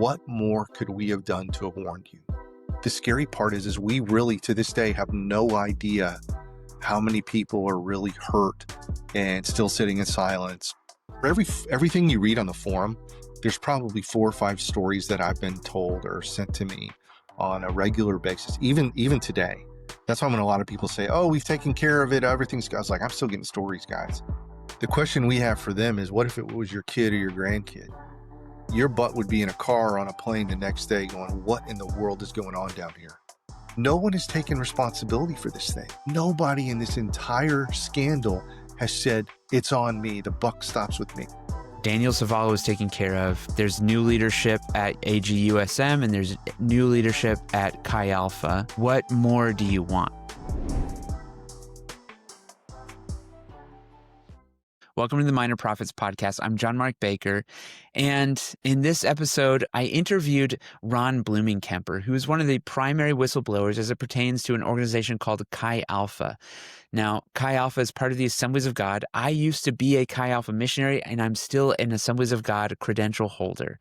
what more could we have done to have warned you? The scary part is we really, to this day, have no idea how many people are really hurt and still sitting in silence. For everything you read on the forum, there's probably 4 or 5 stories that I've been told or sent to me on a regular basis, even today. That's why when a lot of people say, oh, we've taken care of it, everything's good. I was like, I'm still getting stories, guys. The question we have for them is, what if it was your kid or your grandkid? Your butt would be in a car or on a plane the next day going, what in the world is going on down here? No one has taken responsibility for this thing. Nobody in this entire scandal has said, it's on me, the buck stops with me. Daniel Savala was taken care of. There's new leadership at AGUSM and there's new leadership at Chi Alpha. What more do you want? Welcome to the Minor Prophets Podcast. I'm JonMark Baker, and in this episode, I interviewed Ron Bloomingkemper, who is one of the primary whistleblowers as it pertains to an organization called Chi Alpha. Now, Chi Alpha is part of the Assemblies of God. I used to be a Chi Alpha missionary, and I'm still an Assemblies of God credential holder.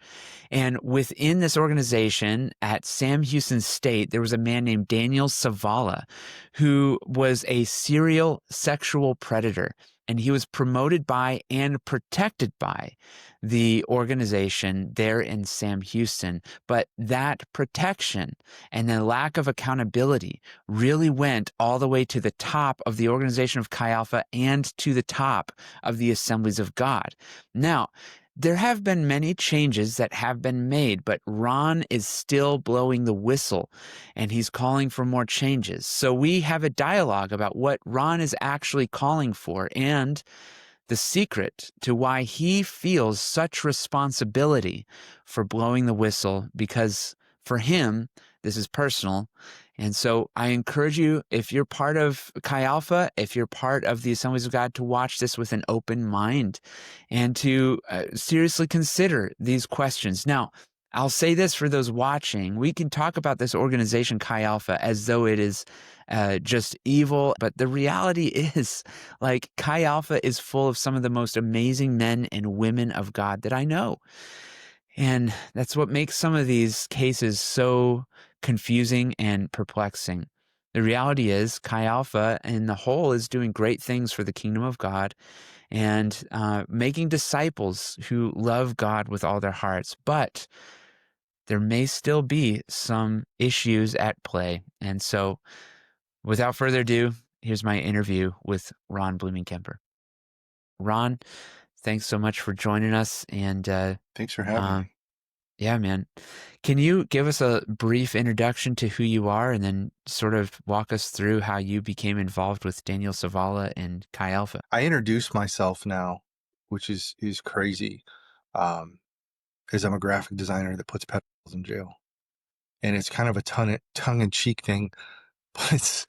And within this organization at Sam Houston State, there was a man named Daniel Savala, who was a serial sexual predator. And he was promoted by and protected by the organization there in Sam Houston. But that protection and the lack of accountability really went all the way to the top of the organization of Chi Alpha and to the top of the Assemblies of God. Now, there have been many changes that have been made, but Ron is still blowing the whistle and he's calling for more changes. So we have a dialogue about what Ron is actually calling for and the secret to why he feels such responsibility for blowing the whistle, because for him, this is personal. And so I encourage you, if you're part of Chi Alpha, if you're part of the Assemblies of God, to watch this with an open mind and to seriously consider these questions. Now, I'll say this for those watching. We can talk about this organization, Chi Alpha, as though it is just evil. But the reality is, like, Chi Alpha is full of some of the most amazing men and women of God that I know. And that's what makes some of these cases so confusing and perplexing. The reality is Chi Alpha in the whole is doing great things for the kingdom of God and making disciples who love God with all their hearts. But there may still be some issues at play. And so without further ado, here's my interview with Ron Bloomingkemper. Ron, thanks so much for joining us. And thanks for having me. Yeah, man. Can you give us a brief introduction to who you are and then sort of walk us through how you became involved with Daniel Savala and Chi Alpha? I introduce myself now, which is crazy, because I'm a graphic designer that puts pedophiles in jail. And it's kind of a tongue-in-cheek thing, but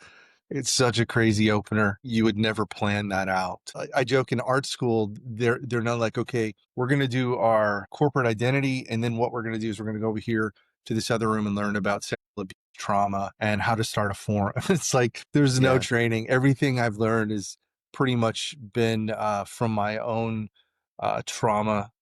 it's such a crazy opener. You would never plan that out. I joke in art school, they're not like, okay, we're going to do our corporate identity. And then what we're going to do is we're going to go over here to this other room and learn about sexual abuse, trauma, and how to start a forum. It's like, there's no training. Everything I've learned has pretty much been from my own trauma.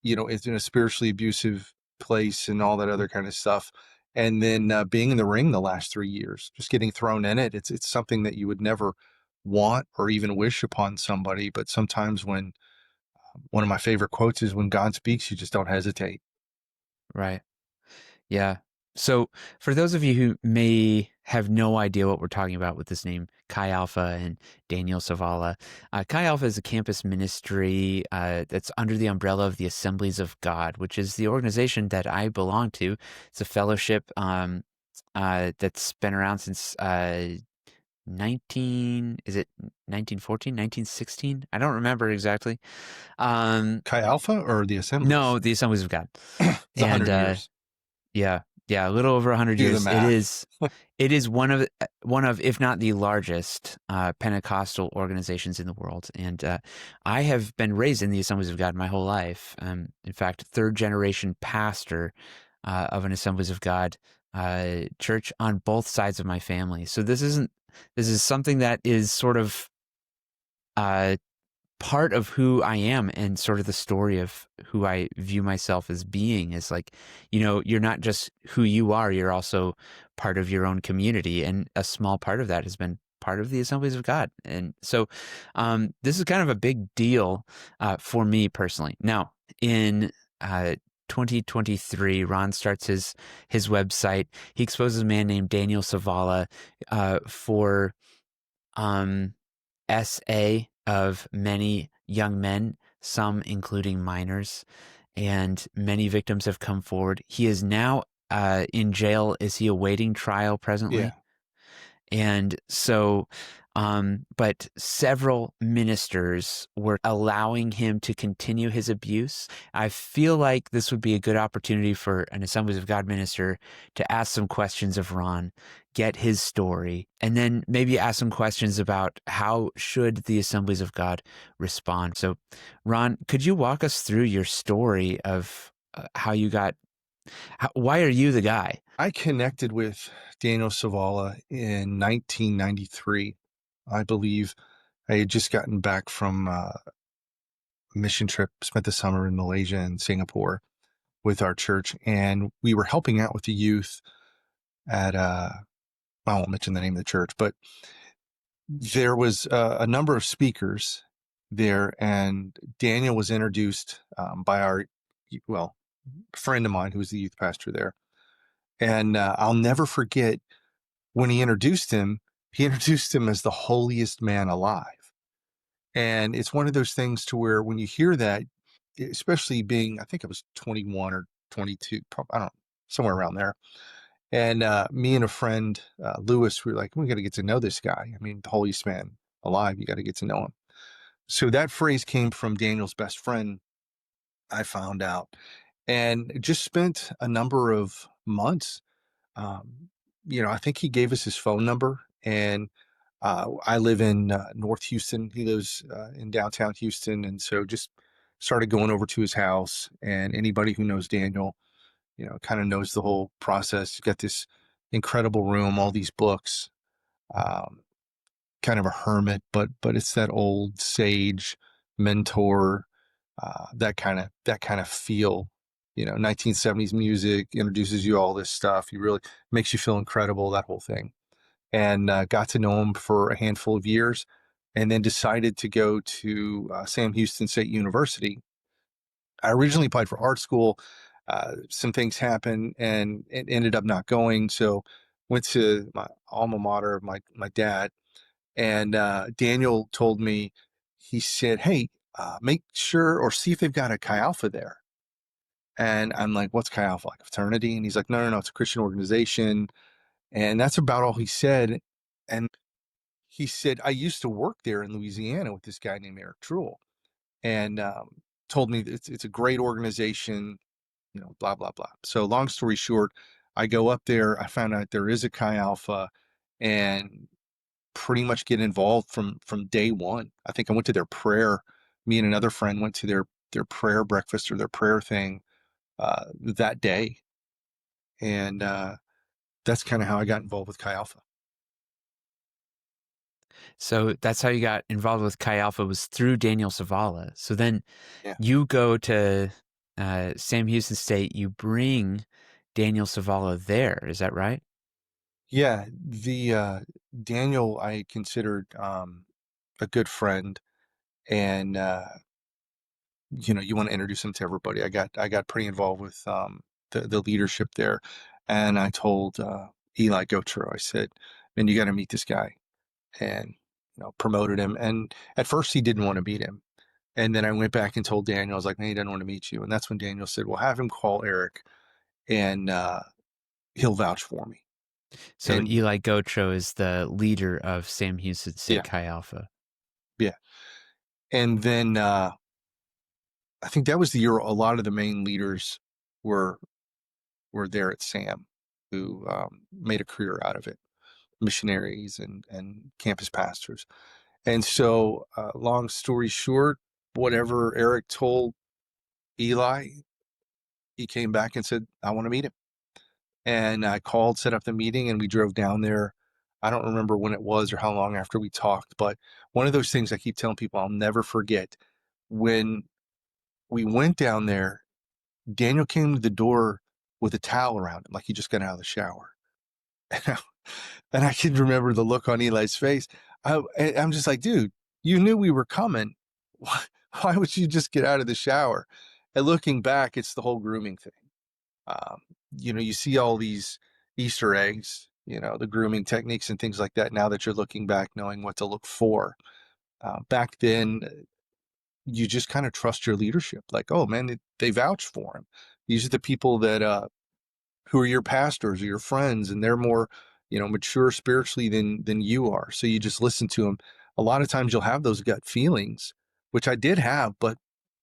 You know, it's in a spiritually abusive place and all that other kind of stuff. And then being in the ring the last 3 years, just getting thrown in it. It's something that you would never want or even wish upon somebody. But sometimes when one of my favorite quotes is, when God speaks, you just don't hesitate. Right. Yeah. So for those of you who may have no idea what we're talking about with this name, Chi Alpha and Daniel Savala, Chi Alpha is a campus ministry that's under the umbrella of the Assemblies of God, which is the organization that I belong to. It's a fellowship that's been around since 1916? I don't remember exactly. Chi Alpha or the Assemblies? No, the Assemblies of God. It's 100 years. Yeah, a little over 100 years. It is one of, if not the largest Pentecostal organizations in the world. And I have been raised in the Assemblies of God my whole life. In fact, third generation pastor of an Assemblies of God church on both sides of my family. So this is something that is sort of part of who I am and sort of the story of who I view myself as being is like, you're not just who you are, you're also part of your own community. And a small part of that has been part of the Assemblies of God. And so this is kind of a big deal for me personally. Now, in 2023, Ron starts his website. He exposes a man named Daniel Savala for SA of many young men, some including minors, and many victims have come forward. He is now in jail. Is he awaiting trial presently? Yeah. And so, but several ministers were allowing him to continue his abuse. I feel like this would be a good opportunity for an Assemblies of God minister to ask some questions of Ron, get his story, and then maybe ask some questions about how should the Assemblies of God respond. So, Ron, could you walk us through your story of how you got, why are you the guy? I connected with Daniel Savala in 1993. I believe I had just gotten back from a mission trip, spent the summer in Malaysia and Singapore with our church, and we were helping out with the youth at I won't mention the name of the church, but there was a number of speakers there, and Daniel was introduced by our, well, friend of mine who was the youth pastor there. And I'll never forget when he introduced him as the holiest man alive. And it's one of those things to where when you hear that, especially being, I think I was 21 or 22, probably, I don't know, somewhere around there. And me and a friend, Lewis, we were like, we got to get to know this guy. I mean, the holiest man alive, you got to get to know him. So that phrase came from Daniel's best friend, I found out, and just spent a number of months. I think he gave us his phone number, and I live in North Houston. He lives in downtown Houston. And so just started going over to his house, and anybody who knows Daniel, kind of knows the whole process. He's got this incredible room, all these books, um, kind of a hermit, but it's that old sage mentor, that kind of feel, 1970s music introduces you all this stuff. He really makes you feel incredible, that whole thing. And got to know him for a handful of years, and then decided to go to Sam Houston State University. I originally applied for art school. Some things happened, and it ended up not going. So went to my alma mater of my dad, and Daniel told me, he said, "Hey, make sure or see if they've got a Chi Alpha there." And I'm like, "What's Chi Alpha, like a fraternity?" And he's like, "No, no, no, it's a Christian organization." And that's about all he said. And he said, "I used to work there in Louisiana with this guy named Eric Truel," and told me that it's a great organization, blah, blah, blah. So long story short, I go up there, I found out there is a Chi Alpha, and pretty much get involved from day one. I think I went to their prayer. Me and another friend went to their prayer breakfast or their prayer thing that day. And that's kind of how I got involved with Chi Alpha. So that's how you got involved with Chi Alpha, was through Daniel Savala. So then Yeah. you go to Sam Houston State, you bring Daniel Savala there. Is that right? Yeah. The Daniel I considered a good friend, and you want to introduce him to everybody. I got pretty involved with the leadership there, and I told Eli Gotro, I said, "Man, you got to meet this guy," and promoted him. And at first he didn't want to meet him, and then I went back and told Daniel, I was like, "Man, he doesn't want to meet you." And that's when Daniel said, "Well, have him call Eric, and he'll vouch for me." So And Eli Gotro is the leader of Sam Houston State yeah, Chi Alpha. yeah. And then I think that was the year a lot of the main leaders were there at Sam, who made a career out of it, missionaries and campus pastors. And so, long story short, whatever Eric told Eli, he came back and said, "I want to meet him." And I called, set up the meeting, and we drove down there I don't remember when it was or how long after we talked, but one of those things I keep telling people I'll never forget. When we went down there, Daniel came to the door with a towel around him, like he just got out of the shower. And I can remember the look on Eli's face. I'm just like, dude, you knew we were coming. Why would you just get out of the shower? And looking back, it's the whole grooming thing. Um, you see all these Easter eggs, the grooming techniques and things like that. Now that you're looking back, knowing what to look for. Back then, you just kind of trust your leadership. Like, oh man, they vouch for him. These are the people that who are your pastors or your friends, and they're more, mature spiritually than you are. So you just listen to them. A lot of times you'll have those gut feelings, which I did have, but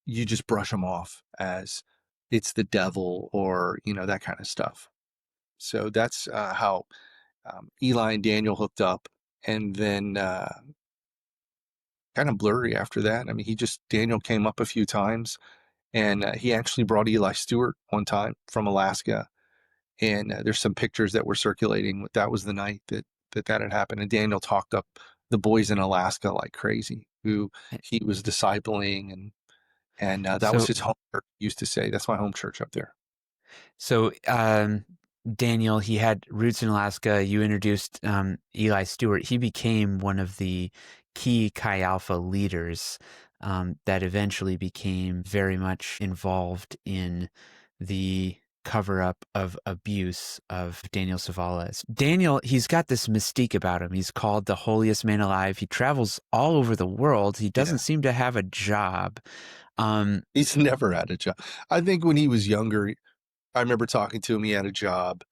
you just brush them off as it's the devil or, that kind of stuff. So that's how Eli and Daniel hooked up. And then kind of blurry after that. I mean, Daniel came up a few times, and he actually brought Eli Stewart one time from Alaska. And there's some pictures that were circulating. That was the night that had happened. And Daniel talked up the boys in Alaska like crazy, who he was discipling, and that was So, his home church. He used to say that's my home church up there. so Daniel, he had roots in Alaska. You introduced Eli Stewart. He became one of the key Chi Alpha leaders that eventually became very much involved in the cover-up of abuse of Daniel Savala. Daniel, he's got this mystique about him. He's called the holiest man alive. He travels all over the world. He doesn't Yeah, seem to have a job. he's never had a job. I think when he was younger, I remember talking to him. He had a job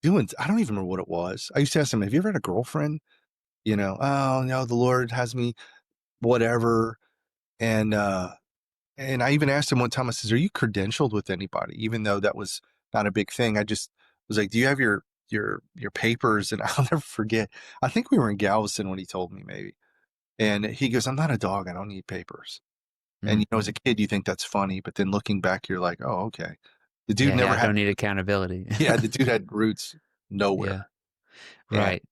doing. I don't even remember what it was. I used to ask him, "Have you ever had a girlfriend?" Oh no, the Lord has me, whatever. And and I even asked him one time, I says, "Are you credentialed with anybody?" Even though that was not a big thing. I just was like, "Do you have your papers?" And I'll never forget. I think we were in Galveston when he told me, maybe. And he goes, "I'm not a dog. I don't need papers." And mm, as a kid, you think that's funny, but then looking back, you're like, "Oh, okay." The dude yeah, never I had. don't need accountability. Yeah, the dude had roots Yeah, nowhere. And right.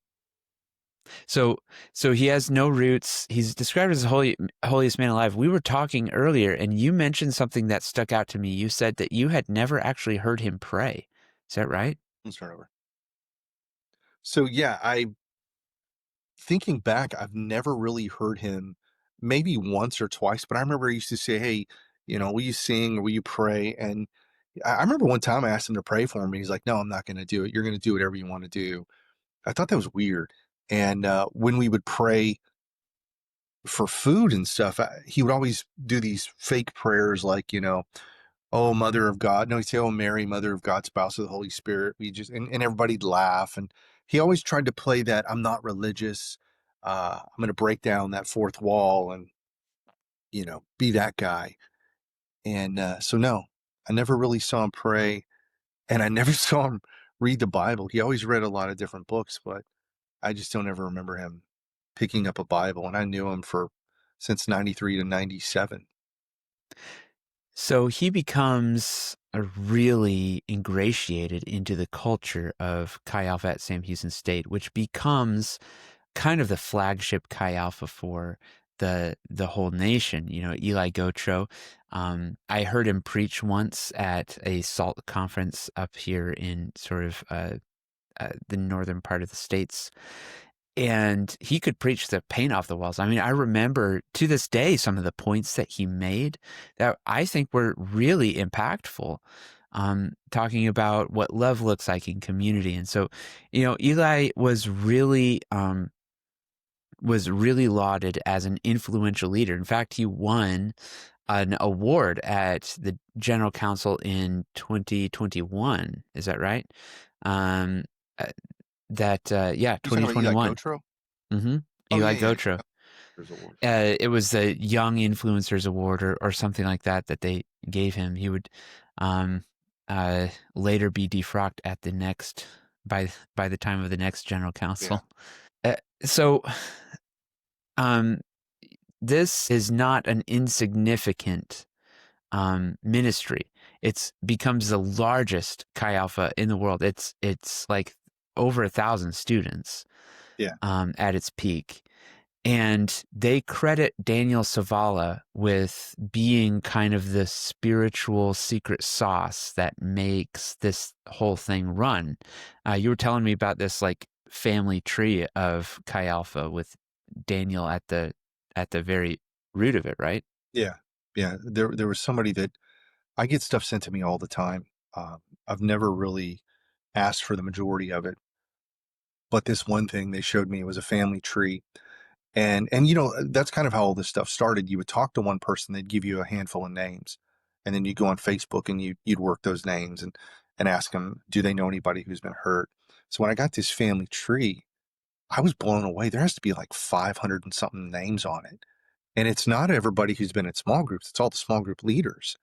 So, so he has no roots. He's described as the holiest man alive. We were talking earlier, and you mentioned something that stuck out to me. You said that you had never actually heard him pray. Is that right? let's start over. So yeah, thinking back, I've never really heard him, maybe once or twice, but I remember he used to say, "Hey, will you sing or will you pray?" And I remember one time I asked him to pray for me. He's like, "No, I'm not going to do it. You're going to do whatever you want to do." I thought that was weird. And when we would pray for food and stuff, he would always do these fake prayers like, "Oh, Mother of God." No, he'd say, "Oh, Mary, Mother of God, Spouse of the Holy Spirit." And everybody'd laugh. And he always tried to play that I'm not religious. I'm going to break down that fourth wall and, be that guy. And so, no, I never really saw him pray. And I never saw him read the Bible. He always read a lot of different books, but I just don't ever remember him picking up a Bible. And I knew him since 93 to 97. So he becomes really ingratiated into the culture of Chi Alpha at Sam Houston State, which becomes kind of the flagship Chi Alpha for the whole nation. Eli Gotro. I heard him preach once at a SALT conference up here in sort of the northern part of the States. And he could preach the paint off the walls. I mean, I remember to this day some of the points that he made that I think were really impactful, talking about what love looks like in community. And so, Eli was really lauded as an influential leader. In fact, he won an award at the General Council in 2021. Is that right? Um, uh, yeah, You talking about Eli 2021. Gotro? Mm-hmm. Oh, Eli yeah. Gotro. There's awards. It was the Young Influencers Award or something like that they gave him. He would um, later be defrocked at the next by the time of the next General Yeah. Council. So um, this is not an insignificant ministry. It's becomes the largest Chi Alpha in the world. It's like over 1,000 students. Yeah. at its peak. And they credit Daniel Savala with being kind of the spiritual secret sauce that makes this whole thing run. You were telling me about this like family tree of Chi Alpha with Daniel at the very root of it, right? Yeah. Yeah. There was somebody that I get stuff sent to me all the time. Um, I've never really asked for the majority of it, but this one thing they showed me was a family tree. And that's kind of how all this stuff started. You would talk to one person, they'd give you a handful of names, and then you go on Facebook and you'd work those names and ask them, do they know anybody who's been hurt? So when I got this family tree, I was blown away. There has to be like 500 and something names on it. And it's not everybody who's been in small groups, it's all the small group leaders.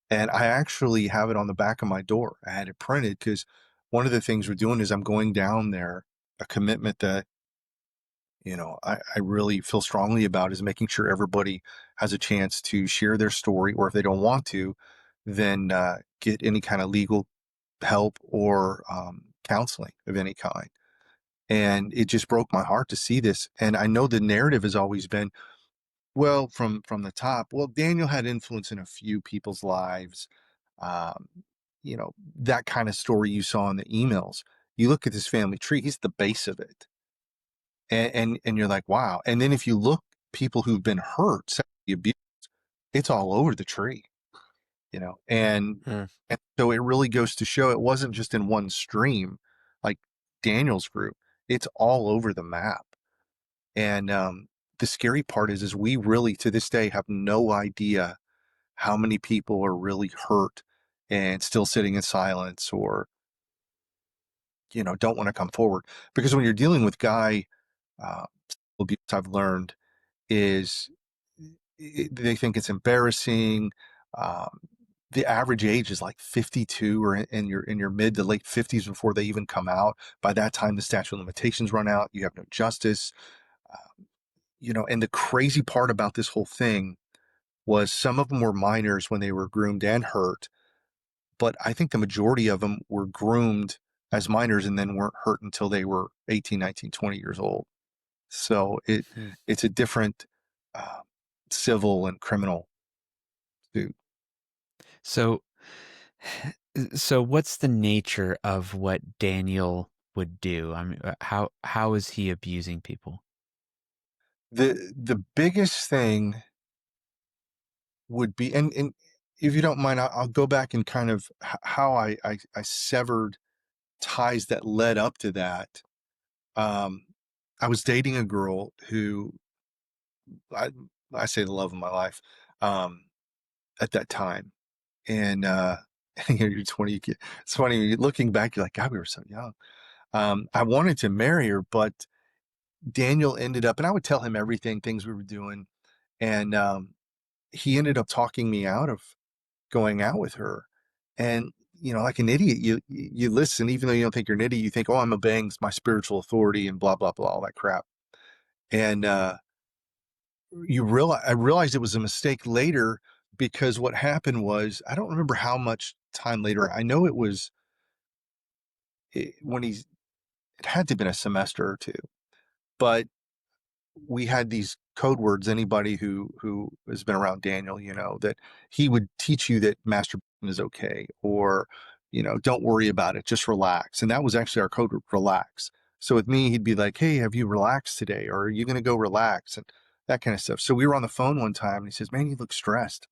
And I actually have it on the back of my door. I had it printed because one of the things we're doing is I'm going down there, a commitment that I really feel strongly about is making sure everybody has a chance to share their story, or if they don't want to, then get any kind of legal help or counseling of any kind. And it just broke my heart to see this. And I know the narrative has always been, well, from the top, well, Daniel had influence in a few people's lives. Um, that kind of story you saw in the emails. You look at this family tree, he's the base of it. And you're like, wow. And then if you look, people who've been hurt, sexually abused, it's all over the tree, and Hmm. and so it really goes to show it wasn't just in one stream, like Daniel's group. It's all over the map. And the scary part is we really to this day have no idea how many people are really hurt and still sitting in silence, or don't want to come forward, because when you're dealing with guy uh, abuse, I've learned is they think it's embarrassing. Um, the average age is like 52 or in your mid to late 50s before they even come out. By that time, the statute of limitations run out. You have no justice. And the crazy part about this whole thing was some of them were minors when they were groomed and hurt, but I think the majority of them were groomed as minors and then weren't hurt until they were 18, 19, 20 years old. So Hmm. it's a different uh, civil and criminal suit. So, so what's the nature of what Daniel would do? I mean, how is he abusing people? The biggest thing would be, and if you don't mind, I'll go back and kind of how I severed ties that led up to that. Um, I was dating a girl who I I say the love of my life at that time, and you're 20. It's funny looking back. You're like, God, we were so young. I wanted to marry her, but Daniel ended up, and I would tell him everything, things we were doing, and he ended up talking me out of going out with her. And like an idiot, you listen, even though you don't think you're an idiot. You think, oh, I'm obeying my spiritual authority and blah blah blah, all that crap. And I realized it was a mistake later, because what happened was, I don't remember how much time later. I know it was when it had to have been a semester or two, but we had these code words. Anybody who has been around Daniel, that he would teach you that masturbation is okay, or don't worry about it, just relax. And that was actually our code word, relax. So with me, he'd be like, hey, have you relaxed today, or are you going to go relax, and that kind of stuff. So we were on the phone one time and he says, man, you look stressed,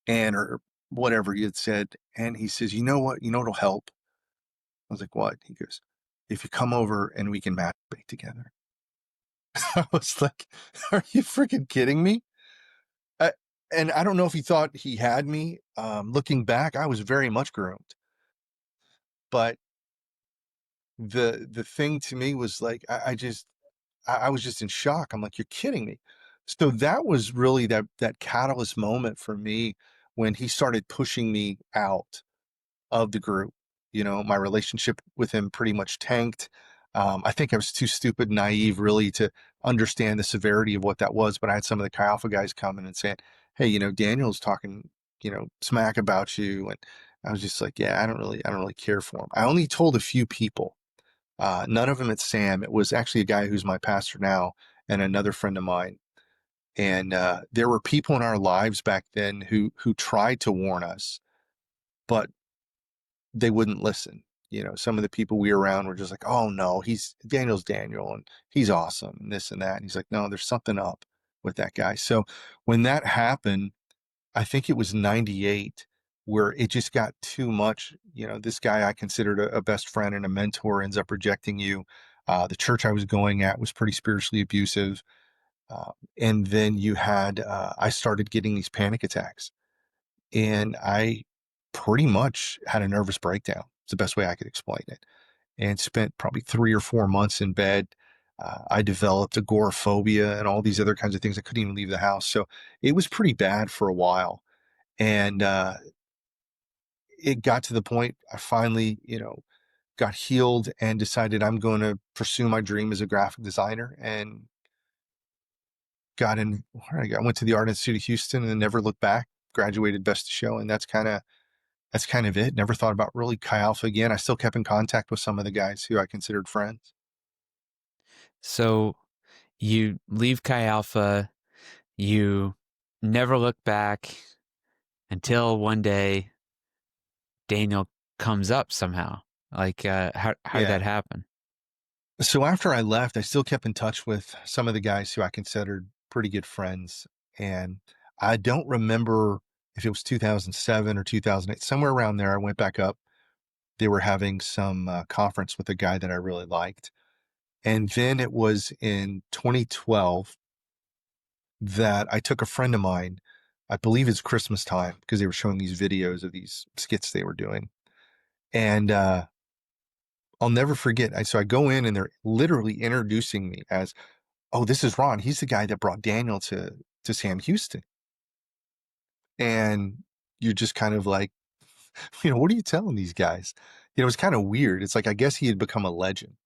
and or whatever he had said. And he says, you know what, it'll help. I was like, what? He goes, if you come over and we can masturbate together. I was like, are you freaking kidding me? Uh, and I don't know if he thought he had me. Looking back, I was very much groomed. But the thing to me was like, I was just in shock. I'm like, you're kidding me. So that was really that catalyst moment for me, when he started pushing me out of the group. My relationship with him pretty much tanked. I think I was too stupid, naive, really, to understand the severity of what that was. But I had some of the Chi Alpha guys coming and saying, "Hey, Daniel's talking, smack about you," and I was just like, "Yeah, I don't really care for him." I only told a few people. None of them at Sam. It was actually a guy who's my pastor now and another friend of mine. And there were people in our lives back then who tried to warn us, but they wouldn't listen. You know, some of the people we were around were just like, "Oh no, Daniel's Daniel, and he's awesome, and this and that." And he's like, "No, there's something up with that guy." So when that happened, I think it was '98, where it just got too much. You know, this guy I considered a best friend and a mentor ends up rejecting you. The church I was going at was pretty spiritually abusive. And then I started getting these panic attacks, and I pretty much had a nervous breakdown. It's the best way I could explain it, and spent probably 3 or 4 months in bed. I developed agoraphobia and all these other kinds of things. I couldn't even leave the house. So it was pretty bad for a while. And it got to the point I finally, got healed and decided I'm going to pursue my dream as a graphic designer, and I went to the Art Institute of Houston and then never looked back, graduated Best of Show. And that's kind of it. Never thought about really Chi Alpha again. I still kept in contact with some of the guys who I considered friends. So you leave Chi Alpha, you never look back until one day Daniel comes up somehow. Like, how did that Yeah. happen? So after I left, I still kept in touch with some of the guys who I considered pretty good friends. And I don't remember if it was 2007 or 2008, somewhere around there. I went back up. They were having some conference with a guy that I really liked. And then it was in 2012 that I took a friend of mine, I believe it's Christmas time, because they were showing these videos of these skits they were doing. And I'll never forget. So I go in and they're literally introducing me as, "Oh, this is Ron. He's the guy that brought Daniel to Sam Houston." And you're just kind of like, what are you telling these guys? It's kind of weird. It's like, I guess he had become a legend.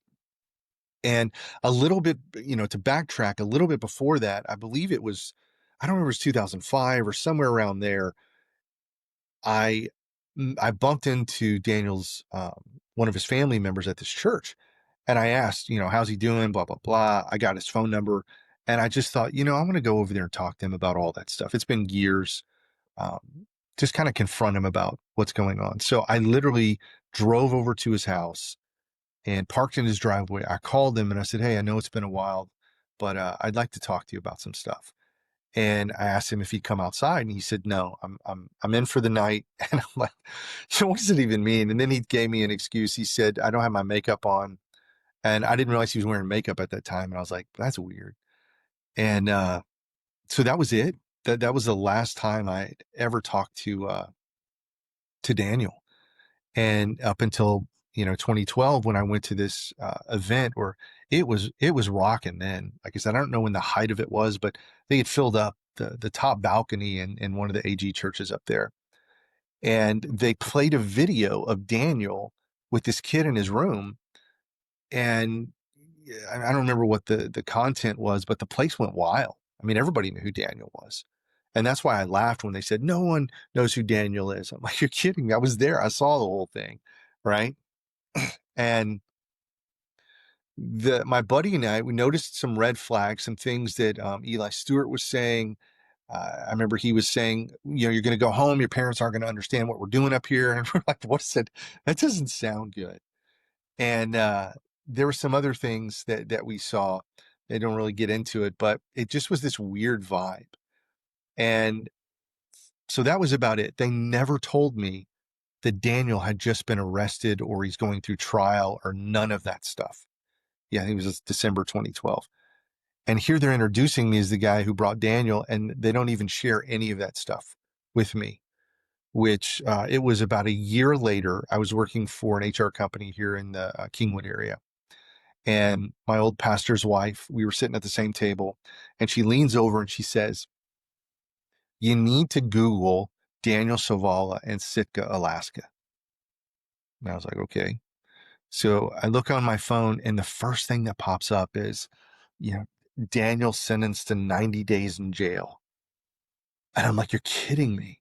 And a little bit, to backtrack a little bit before that, I believe I don't remember, it was 2005 or somewhere around there. I I bumped into Daniel's one of his family members at this church, and I asked, how's he doing? Blah blah blah. I got his phone number, and I just thought, I'm going to go over there and talk to him about all that stuff. It's been years. Just kind of confront him about what's going on. So I literally drove over to his house and parked in his driveway. I called him and I said, "Hey, I know it's been a while, but I'd like to talk to you about some stuff." And I asked him if he'd come outside, and he said, "No, I'm in for the night." And I'm like, what does it even mean? And then he gave me an excuse. He said, "I don't have my makeup on." And I didn't realize he was wearing makeup at that time. And I was like, that's weird. And so that was it. That was the last time I ever talked to Daniel. And up until 2012, when I went to this event where it was rocking then. Like I said, I don't know when the height of it was, but they had filled up the top balcony in one of the AG churches up there, and they played a video of Daniel with this kid in his room. And I don't remember what the content was, but the place went wild. I mean, everybody knew who Daniel was. And that's why I laughed when they said, "No one knows who Daniel is." I'm like, you're kidding me. I was there. I saw the whole thing. Right. And my buddy and I, we noticed some red flags, some things that Eli Stewart was saying. I remember he was saying, "You're going to go home. Your parents aren't going to understand what we're doing up here." And we're like, "What is it? That doesn't sound good." And there were some other things that we saw. They don't really get into it, but it just was this weird vibe. And so that was about it. They never told me that Daniel had just been arrested or he's going through trial or none of that stuff. Yeah, I think it was December 2012. And here they're introducing me as the guy who brought Daniel, and they don't even share any of that stuff with me, which it was about a year later. I was working for an HR company here in the Kingwood area. And my old pastor's wife, we were sitting at the same table, and she leans over and she says, "You need to Google Daniel Savala and Sitka, Alaska." And I was like, okay. So I look on my phone, and the first thing that pops up is, you know, Daniel sentenced to 90 days in jail. And I'm like, you're kidding me.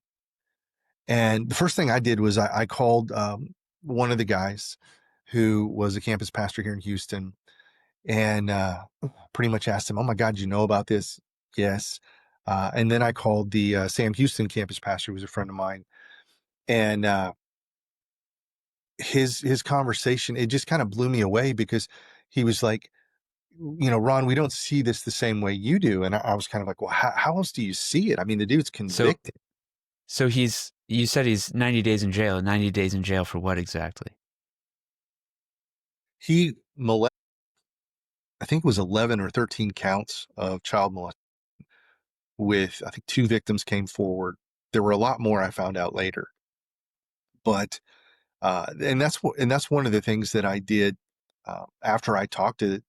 And the first thing I did was I called one of the guys who was a campus pastor here in Houston, and pretty much asked him, "Oh my God, you know about this?" Yes. And then I called the Sam Houston campus pastor, who was a friend of mine, and his conversation, it just kind of blew me away, because he was like, "Ron, we don't see this the same way you do." And I was kind of like, "Well, how else do you see it? I mean, the dude's So convicted." so you said he's 90 days in jail. 90 days in jail for what exactly? He molested, I think it was 11 or 13 counts of child molestation, with, I think, 2 victims came forward. There were a lot more, I found out later. But and that's one of the things that I did after I talked to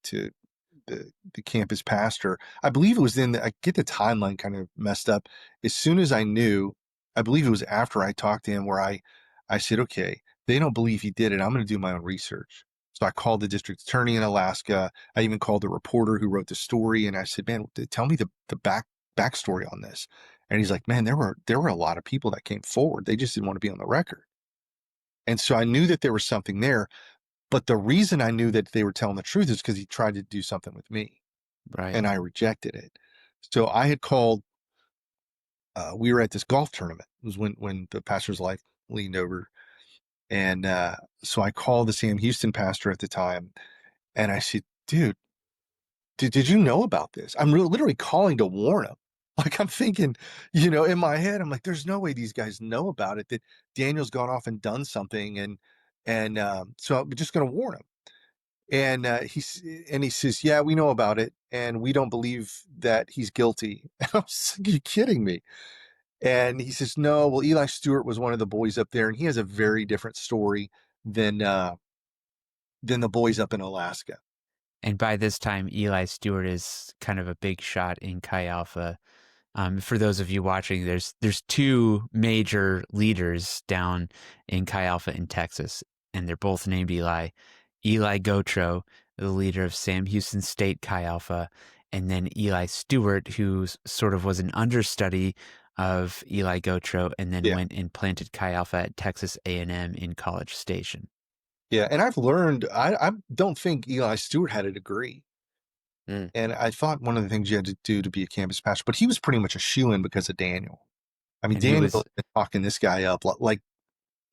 the campus pastor. I believe it was I get the timeline kind of messed up. As soon as I knew, I believe it was after I talked to him, where I said, "Okay, they don't believe he did it. I'm going to do my own research." So I called the district attorney in Alaska. I even called the reporter who wrote the story, and I said, "Man, tell me the backstory on this." And he's like, "Man, there were a lot of people that came forward. They just didn't want to be on the record." And so I knew that there was something there. But the reason I knew that they were telling the truth is because he tried to do something with me, Right. and I rejected it. So I had called, we were at this golf tournament. It was when the pastor's wife leaned over. And so I called the Sam Houston pastor at the time, and I said, "Dude, did you know about this?" I'm literally calling to warn him. Like, I'm thinking, in my head, I'm like, there's no way these guys know about it, that Daniel's gone off and done something. And so I'm just going to warn him. And he says, "Yeah, we know about it, and we don't believe that he's guilty." And I was like, "Are you kidding me?" And he says, "No, well, Eli Stewart was one of the boys up there, and he has a very different story than the boys up in Alaska." And by this time, Eli Stewart is kind of a big shot in Chi Alpha. For those of you watching, there's 2 major leaders down in Chi Alpha in Texas, and they're both named Eli. Eli Gotro, the leader of Sam Houston State Chi Alpha, and then Eli Stewart, who sort of was an understudy of Eli Gotro, and then Yeah, went and planted Chi Alpha at Texas A&M in College Station. yeah. And I've learned, I don't think Eli Stewart had a degree. Mm. And I thought one of the things you had to do to be a campus pastor, but he was pretty much a shoo-in because of Daniel. I mean, And he Daniel was, had been talking this guy up like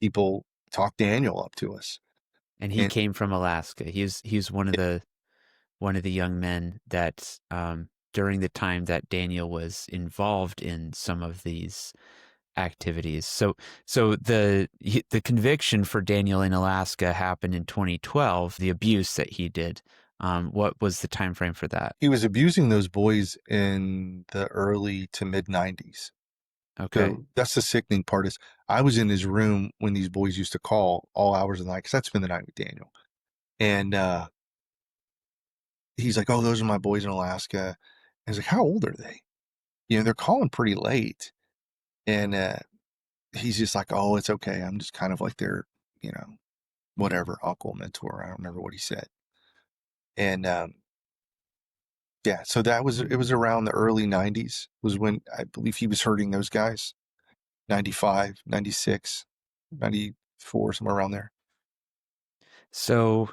people talk Daniel up to us. and he And came from Alaska. He was one of the young men that during the time that Daniel was involved in some of these activities. So the conviction for Daniel in Alaska happened in 2012. The abuse that he did. What was the time frame for that? he was abusing those boys in the early to mid 90s. Okay. So that's the sickening part, is I was in his room when these boys used to call all hours of the night, because I'd spend the night with Daniel. And he's like, "Oh, those are my boys in Alaska." I was like, "How old are they?" They're calling pretty late. And he's just like, "Oh, it's okay. I'm just kind of like their, you know, whatever, uncle, mentor." I don't remember what he said. And yeah, so it was around the early 90s was when I believe he was hurting those guys. 95, 96, 94, somewhere around there. So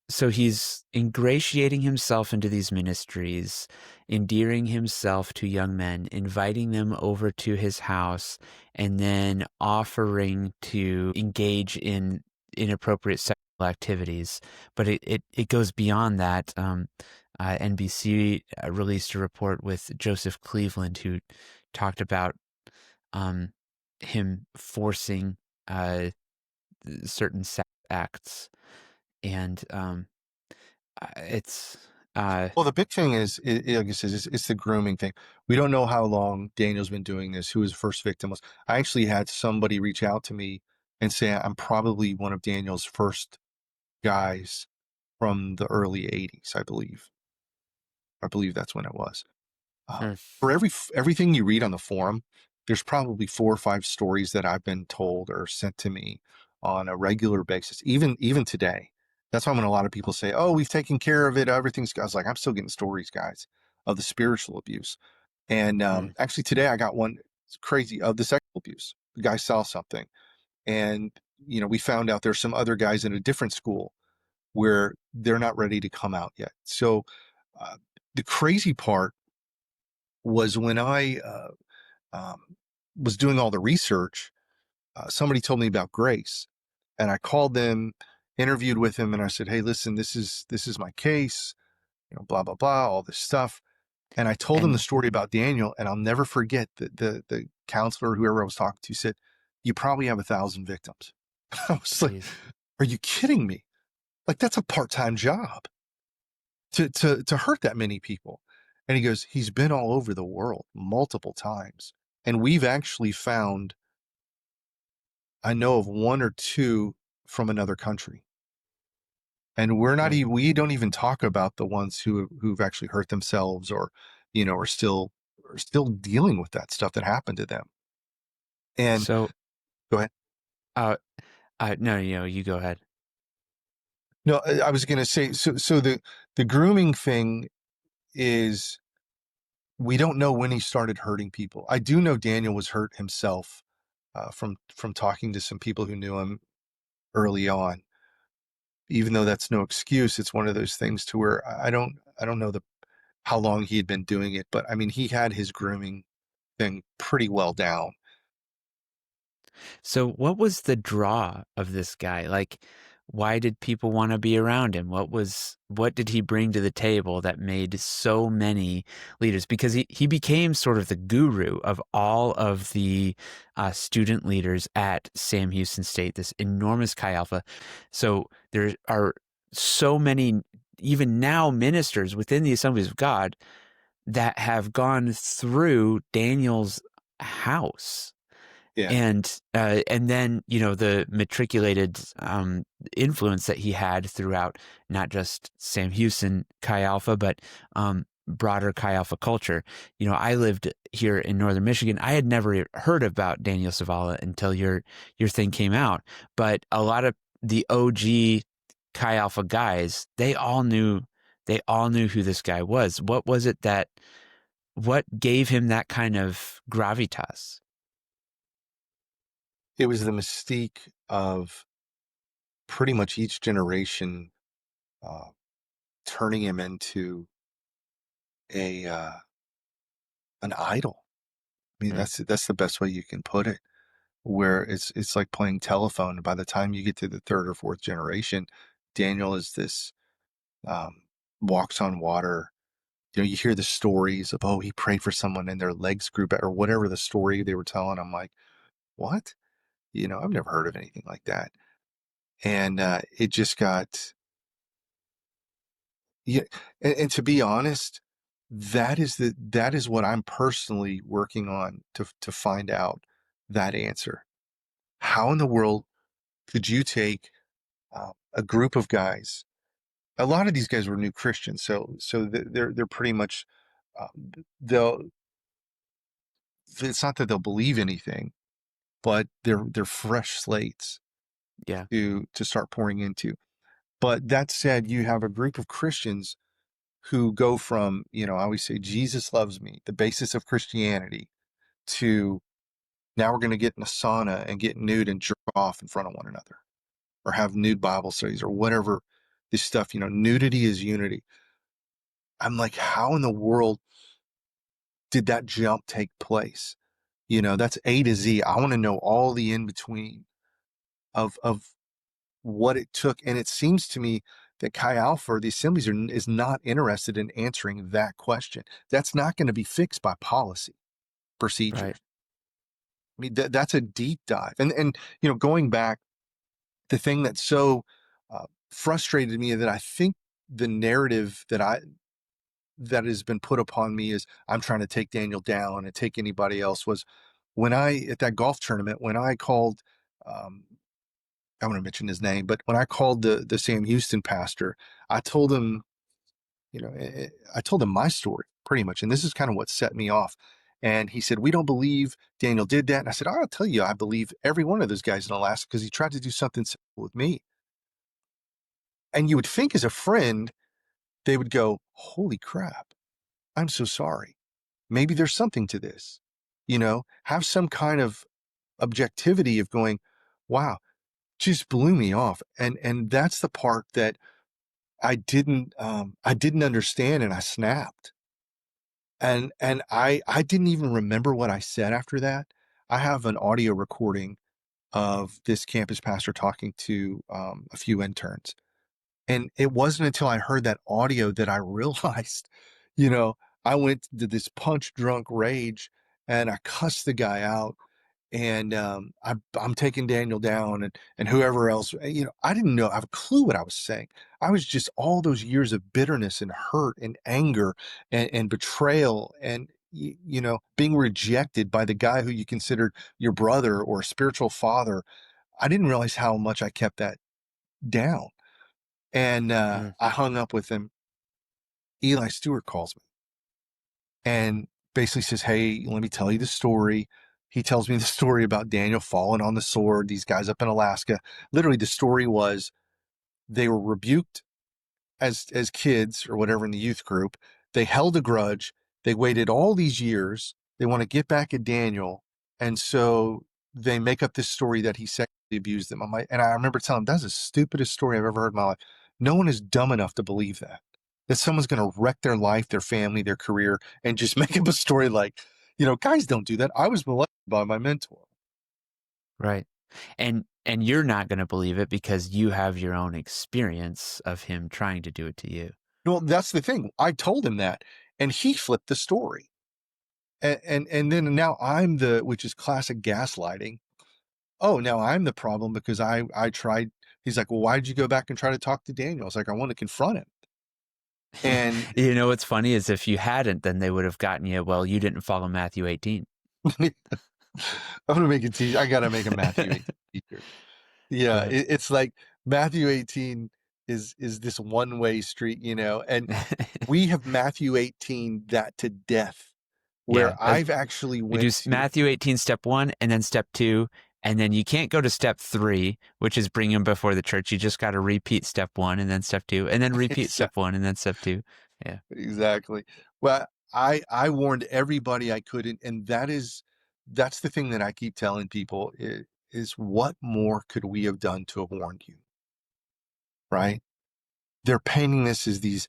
so he's ingratiating himself into these ministries, endearing himself to young men, inviting them over to his house, and then offering to engage in inappropriate sexual activities. But it goes beyond that. NBC released a report with Joseph Cleveland, who talked about um, him forcing certain sex acts. And it's Well, the big thing is, like I said, it's the grooming thing. We don't know how long Daniel's been doing this, who his first victim was. I actually had somebody reach out to me and say I'm probably one of Daniel's first guys from the early 80s, I believe. I believe that's when it was. hmm, For everything you read on the forum, there's probably 4 or 5 stories that I've been told or sent to me on a regular basis, even today. That's why when a lot of people say, "Oh, we've taken care of it, everything's," I was like, "I'm still getting stories, guys, of the spiritual abuse." And hmm. actually today I got one, it's crazy, of the sexual abuse. The guy saw something, and we found out there's some other guys in a different school where they're not ready to come out yet. So uh, the crazy part was when I um, was doing all the research, somebody told me about Grace, and I called them, interviewed with him, and I said, "Hey, listen, this is my case, blah blah blah, all this stuff." And I told him the And story about Daniel, and I'll never forget that the counselor, whoever I was talking to, said, "You probably have 1,000 victims." I was like, geez. "Are you kidding me? Like that's a part-time job to hurt that many people." And he goes, "He's been all over the world multiple times, and we've actually found, I know of one or two from another country." And we don't even talk about the ones who've actually hurt themselves, or are still dealing with that stuff that happened to them. And So, go ahead. uh, no, you go ahead. No, I was going to say, so the grooming thing is, we don't know when he started hurting people. I do know Daniel was hurt himself, from talking to some people who knew him early on. Even though that's no excuse, it's one of those things to where I don't know how long he had been doing it, but I mean, he had his grooming thing pretty well down. So, what was the draw of this guy? Like, why did people want to be around him? What did he bring to the table that made so many leaders? Because he became sort of the guru of all of the student leaders at Sam Houston State, this enormous Chi Alpha. So, there are so many, even now, ministers within the Assemblies of God that have gone through Daniel's house, Yeah. and then the matriculated influence that he had throughout not just Sam Houston Chi Alpha, but broader Chi Alpha culture. I lived here in northern Michigan. I had never heard about Daniel Savala until your thing came out, but a lot of the OG Chi Alpha guys, they all knew who this guy was. What gave him that kind of gravitas? It was the mystique of pretty much each generation uh, turning him into a an idol. I mean, Right. that's the best way you can put it. Where it's like playing telephone. By the time you get to the third or fourth generation, Daniel is this, um, walks on water. You hear the stories of, oh, he prayed for someone and their legs grew back, or whatever the story they were telling. I'm like, what? I've never heard of anything like that. And it just got, yeah. And to be honest, that is what I'm personally working on to find out that answer. How in the world could you take a group of guys? A lot of these guys were new Christians, so they're pretty much, they'll. It's not that they'll believe anything, but they're fresh slates Yeah. to start pouring into. But that said, you have a group of Christians who go from, I always say, Jesus loves me, the basis of Christianity, to now we're going to get in a sauna and get nude and jerk off in front of one another, or have nude Bible studies, or whatever this stuff. Nudity is unity. I'm like, how in the world did that jump take place? That's A to Z. I want to know all the in between of what it took. And it seems to me that Chi Alpha, or the assemblies, is not interested in answering that question. That's not going to be fixed by policy procedures. Right. I mean, that's a deep dive. And going back, the thing that so frustrated me, that I think the narrative that has been put upon me is I'm trying to take Daniel down and take anybody else, was when at that golf tournament, when I called, um, I want to mention his name, but when I called the Sam Houston pastor, I told him, I told him my story pretty much, and this is kind of what set me off. And he said, "We don't believe Daniel did that." And I said, "I'll tell you, I believe every one of those guys in Alaska, because he tried to do something similar with me." And you would think, as a friend, they would go, "Holy crap, I'm so sorry. Maybe there's something to this." Have some kind of objectivity of going, "Wow." just blew me off. And that's the part that I didn't understand, and I snapped. And I didn't even remember what I said after that. I have an audio recording of this campus pastor talking to a few interns. And it wasn't until I heard that audio that I realized, you know, I went to this punch drunk rage and I cussed the guy out. And I'm taking Daniel down, and whoever else, I didn't know, I have a clue what I was saying. I was just all those years of bitterness and hurt and anger and betrayal and, being rejected by the guy who you considered your brother or spiritual father. I didn't realize how much I kept that down. And Mm. I hung up with him. Eli Stewart calls me and basically says, "Hey, let me tell you the story." He tells me the story about Daniel falling on the sword, these guys up in Alaska. Literally, the story was they were rebuked as kids or whatever in the youth group. They held a grudge. They waited all these years. They want to get back at Daniel. And so they make up this story that he sexually abused them. And I remember telling him, that's the stupidest story I've ever heard in my life. No one is dumb enough to believe that someone's going to wreck their life, their family, their career, and just make up a story like, guys don't do that. I was molested by my mentor. Right. And you're not going to believe it because you have your own experience of him trying to do it to you. Well, that's the thing. I told him that, and he flipped the story. And then now I'm which is classic gaslighting. Oh, now I'm the problem because I tried. He's like, well, why did you go back and try to talk to Daniel? I was like, I want to confront him. And You know what's funny is if you hadn't, then they would have gotten you, well, you didn't follow Matthew 18. I'm gonna make it easy. I gotta make a Matthew 18 teacher. Yeah, Right. it's like Matthew 18 is this one-way street, and we have Matthew 18 that to death, where Yeah. I've actually We do went to. Matthew 18, step 1, and then step 2. And then you can't go to step 3, which is bring him before the church. You just got to repeat step 1 and then step 2, and then repeat step 1 and then step 2. Yeah. Exactly. Well, I warned everybody I couldn't, and that's the thing that I keep telling people is what more could we have done to have warned you, right? They're painting this as these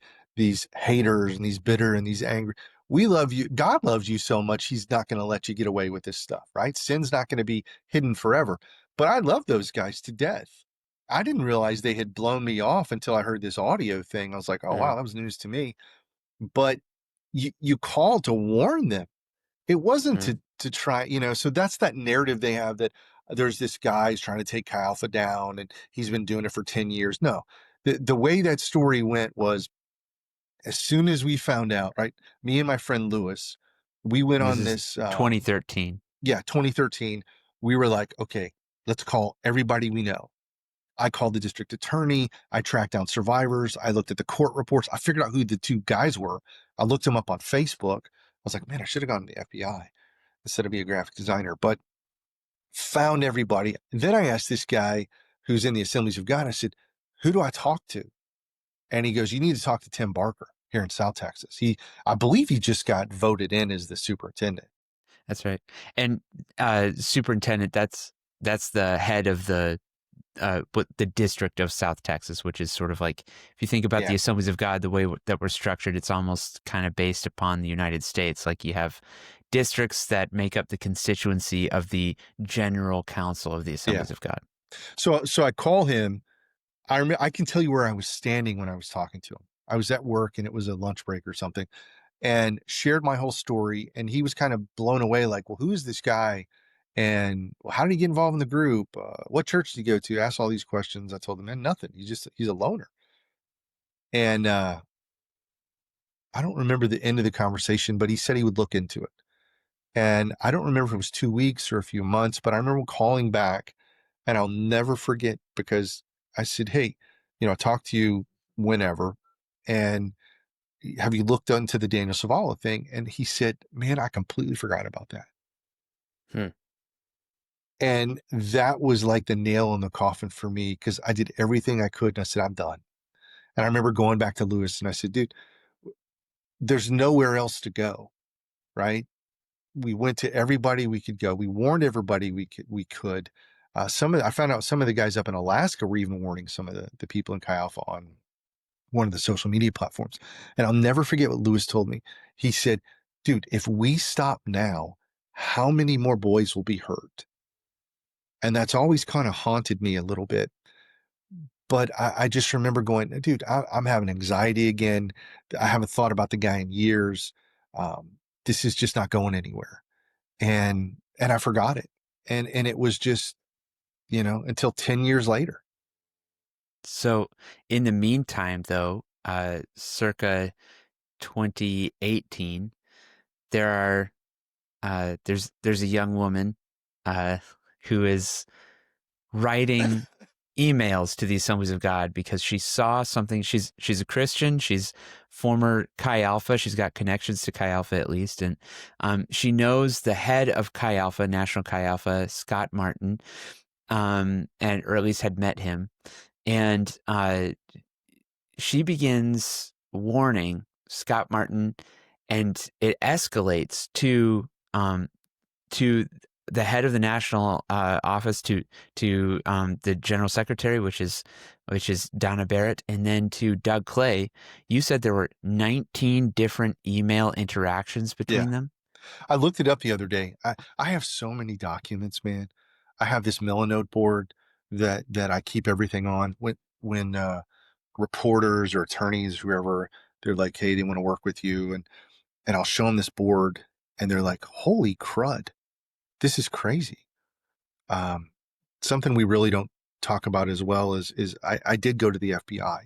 haters and these bitter and these angry. We love you. God loves you so much, he's not going to let you get away with this stuff, right? Sin's not going to be hidden forever. But I love those guys to death. I didn't realize they had blown me off until I heard this audio thing. I was like, oh, wow, Mm. that was news to me. But you called to warn them. It wasn't Mm. to try, so that's that narrative they have that there's this guy who's trying to take Chi Alpha down and he's been doing it for 10 years. No, the way that story went was as soon as we found out, right? Me and my friend Lewis, we went This on is this, 2013. 2013. We were like, okay, let's call everybody we know. I called the district attorney. I tracked down survivors. I looked at the court reports. I figured out who the two guys were. I looked them up on Facebook. I was like, man, I should have gone to the FBI instead of be a graphic designer, but found everybody. Then I asked this guy who's in the Assemblies of God, I said, who do I talk to? And he goes, you need to talk to Tim Barker here in South Texas. I believe he just got voted in as the superintendent. That's right. And superintendent, that's the head of the district of South Texas, which is sort of like, if you think about Yeah. the Assemblies of God, the way that we're structured, it's almost kind of based upon the United States. Like you have districts that make up the constituency of the General Council of the Assemblies of God. So I call him. I can tell you where I was standing when I was talking to him. I was at work and it was a lunch break or something, and shared my whole story. And he was kind of blown away, like, well, who is this guy? And well, how did he get involved in the group? What church did he go to? Asked all these questions. I told him, man, nothing. He's a loner. And I don't remember the end of the conversation, but he said he would look into it. And I don't remember if it was 2 weeks or a few months, but I remember calling back, and I'll never forget because I said, hey, I talked to you whenever, and have you looked into the Daniel Savala thing? And he said, man, I completely forgot about that. Hmm. And that was like the nail in the coffin for me because I did everything I could. And I said, I'm done. And I remember going back to Lewis and I said, dude, there's nowhere else to go, right? We went to everybody we could go. We warned everybody we could. I found out some of the guys up in Alaska were even warning some of the people in Chi Alpha on one of the social media platforms. And I'll never forget what Lewis told me. He said, dude, if we stop now, how many more boys will be hurt? And that's always kind of haunted me a little bit. But I just remember going, dude, I'm having anxiety again. I haven't thought about the guy in years. This is just not going anywhere. And I forgot it. And it was just, until 10 years later. So in the meantime, though, circa 2018, there's a young woman who is writing emails to the Assemblies of God because she saw something. She's a Christian. She's former Chi Alpha. She's got connections to Chi Alpha at least, and she knows the head of Chi Alpha, National Chi Alpha, Scott Martin, or at least had met him, and she begins warning Scott Martin, and it escalates to the head of the national office, to the general secretary, which is Donna Barrett, and then to Doug Clay. You said there were 19 different email interactions between them. I looked it up the other day. I have so many documents, man. I have this Millinode board that I keep everything on. When reporters or attorneys, whoever, they're like, hey, they want to work with you, and I'll show them this board, and they're like, holy crud, this is crazy. Something we really don't talk about as well is I did go to the FBI,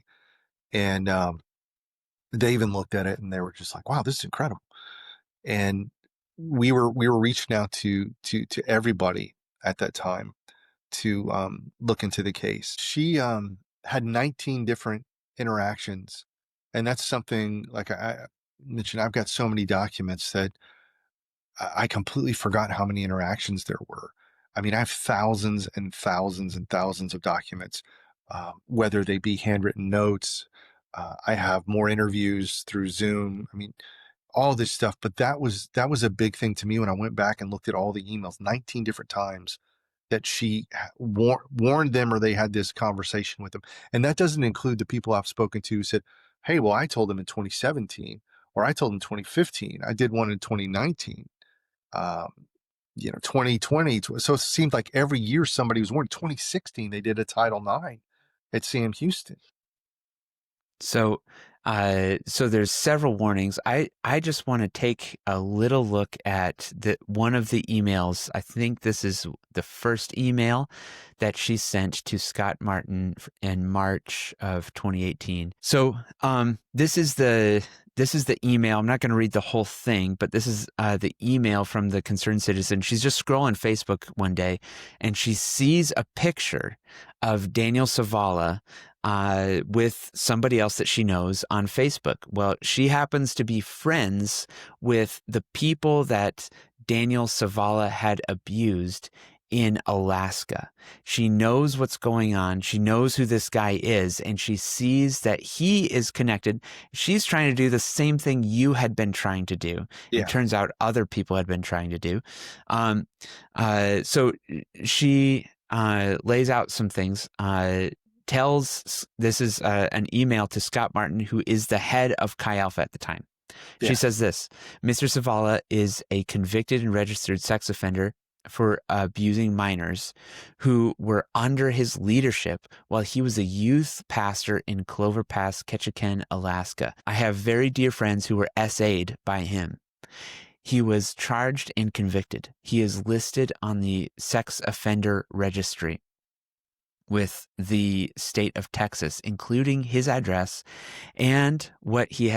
and they even looked at it and they were just like, wow, this is incredible. And we were reaching out to everybody at that time to look into the case. She had 19 different interactions, and that's something, like I mentioned, I've got so many documents that I completely forgot how many interactions there were. I mean, I have thousands and thousands and thousands of documents, whether they be handwritten notes. I have more interviews through Zoom. I mean, all this stuff. But that was a big thing to me when I went back and looked at all the emails, 19 different times that she warned them, or they had this conversation with them. And that doesn't include the people I've spoken to who said, hey, well, I told them in 2017, or I told them in 2015. I did one in 2019. 2020. So it seemed like every year somebody was warned. 2016, they did a Title IX at Sam Houston. So there's several warnings. I just want to take a little look at one of the emails. I think this is the first email that she sent to Scott Martin in March of 2018. So this is the email. I'm not going to read the whole thing, but this is the email from the concerned citizen. She's just scrolling Facebook one day, and she sees a picture of Daniel Savala with somebody else that she knows on Facebook. Well, she happens to be friends with the people that Daniel Savala had abused in Alaska. She knows what's going on. She knows who this guy is, and she sees that he is connected. She's trying to do the same thing you had been trying to do. Yeah. It turns out other people had been trying to do. So she lays out some things, this is an email to Scott Martin, who is the head of Chi Alpha at the time. She says this: Mr. Savala is a convicted and registered sex offender for abusing minors who were under his leadership while he was a youth pastor in Clover Pass, Ketchikan, Alaska. I have very dear friends who were SA'd by him. He was charged and convicted. He is listed on the sex offender registry with the state of Texas, including his address and what he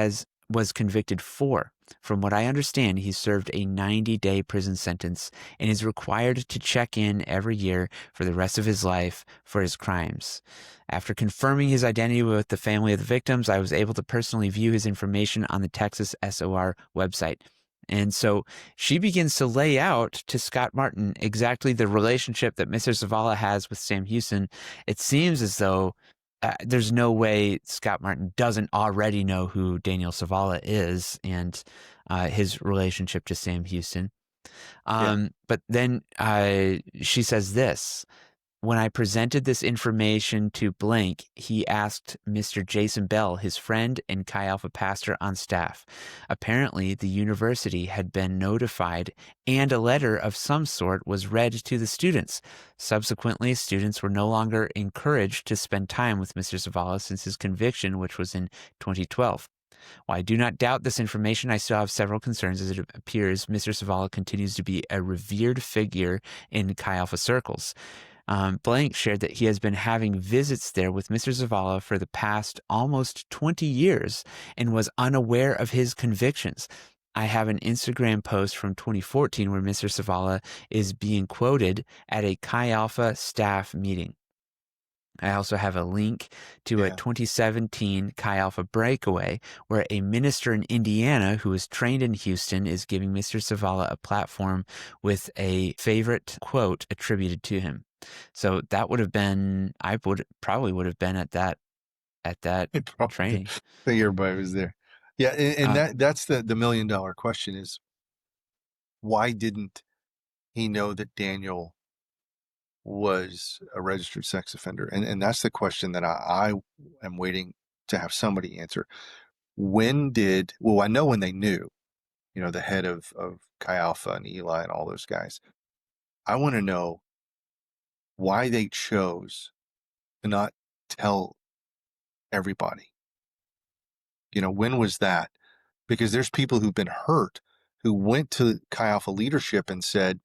was convicted for. From what I understand, he served a 90-day prison sentence and is required to check in every year for the rest of his life for his crimes. After confirming his identity with the family of the victims, I was able to personally view his information on the Texas SOR website. And so she begins to lay out to Scott Martin exactly the relationship that Mr. Savala has with Sam Houston. It seems as though there's no way Scott Martin doesn't already know who Daniel Savala is and his relationship to Sam Houston. But then she says this: when I presented this information to blank, he asked Mr. Jason Bell, his friend and Chi Alpha pastor on staff. Apparently, the university had been notified and a letter of some sort was read to the students. Subsequently, students were no longer encouraged to spend time with Mr. Zavala since his conviction, which was in 2012. While I do not doubt this information, I still have several concerns as it appears Mr. Zavala continues to be a revered figure in Chi Alpha circles. Blank shared that he has been having visits there with Mr. Zavala for the past almost 20 years and was unaware of his convictions. I have an Instagram post from 2014 where Mr. Zavala is being quoted at a Chi Alpha staff meeting. I also have a link to a 2017 Chi Alpha breakaway where a minister in Indiana who is trained in Houston is giving Mr. Zavala a platform with a favorite quote attributed to him. So that would have been, I would probably would have been at that training. I think everybody was there. Yeah, and that's the $1 million question is, why didn't he know that Daniel was a registered sex offender? And that's the question that I am waiting to have somebody answer. I know when they knew, the head of Chi Alpha and Eli and all those guys. I want to know why they chose to not tell everybody. When was that? Because there's people who've been hurt who went to Chi Alpha leadership and said,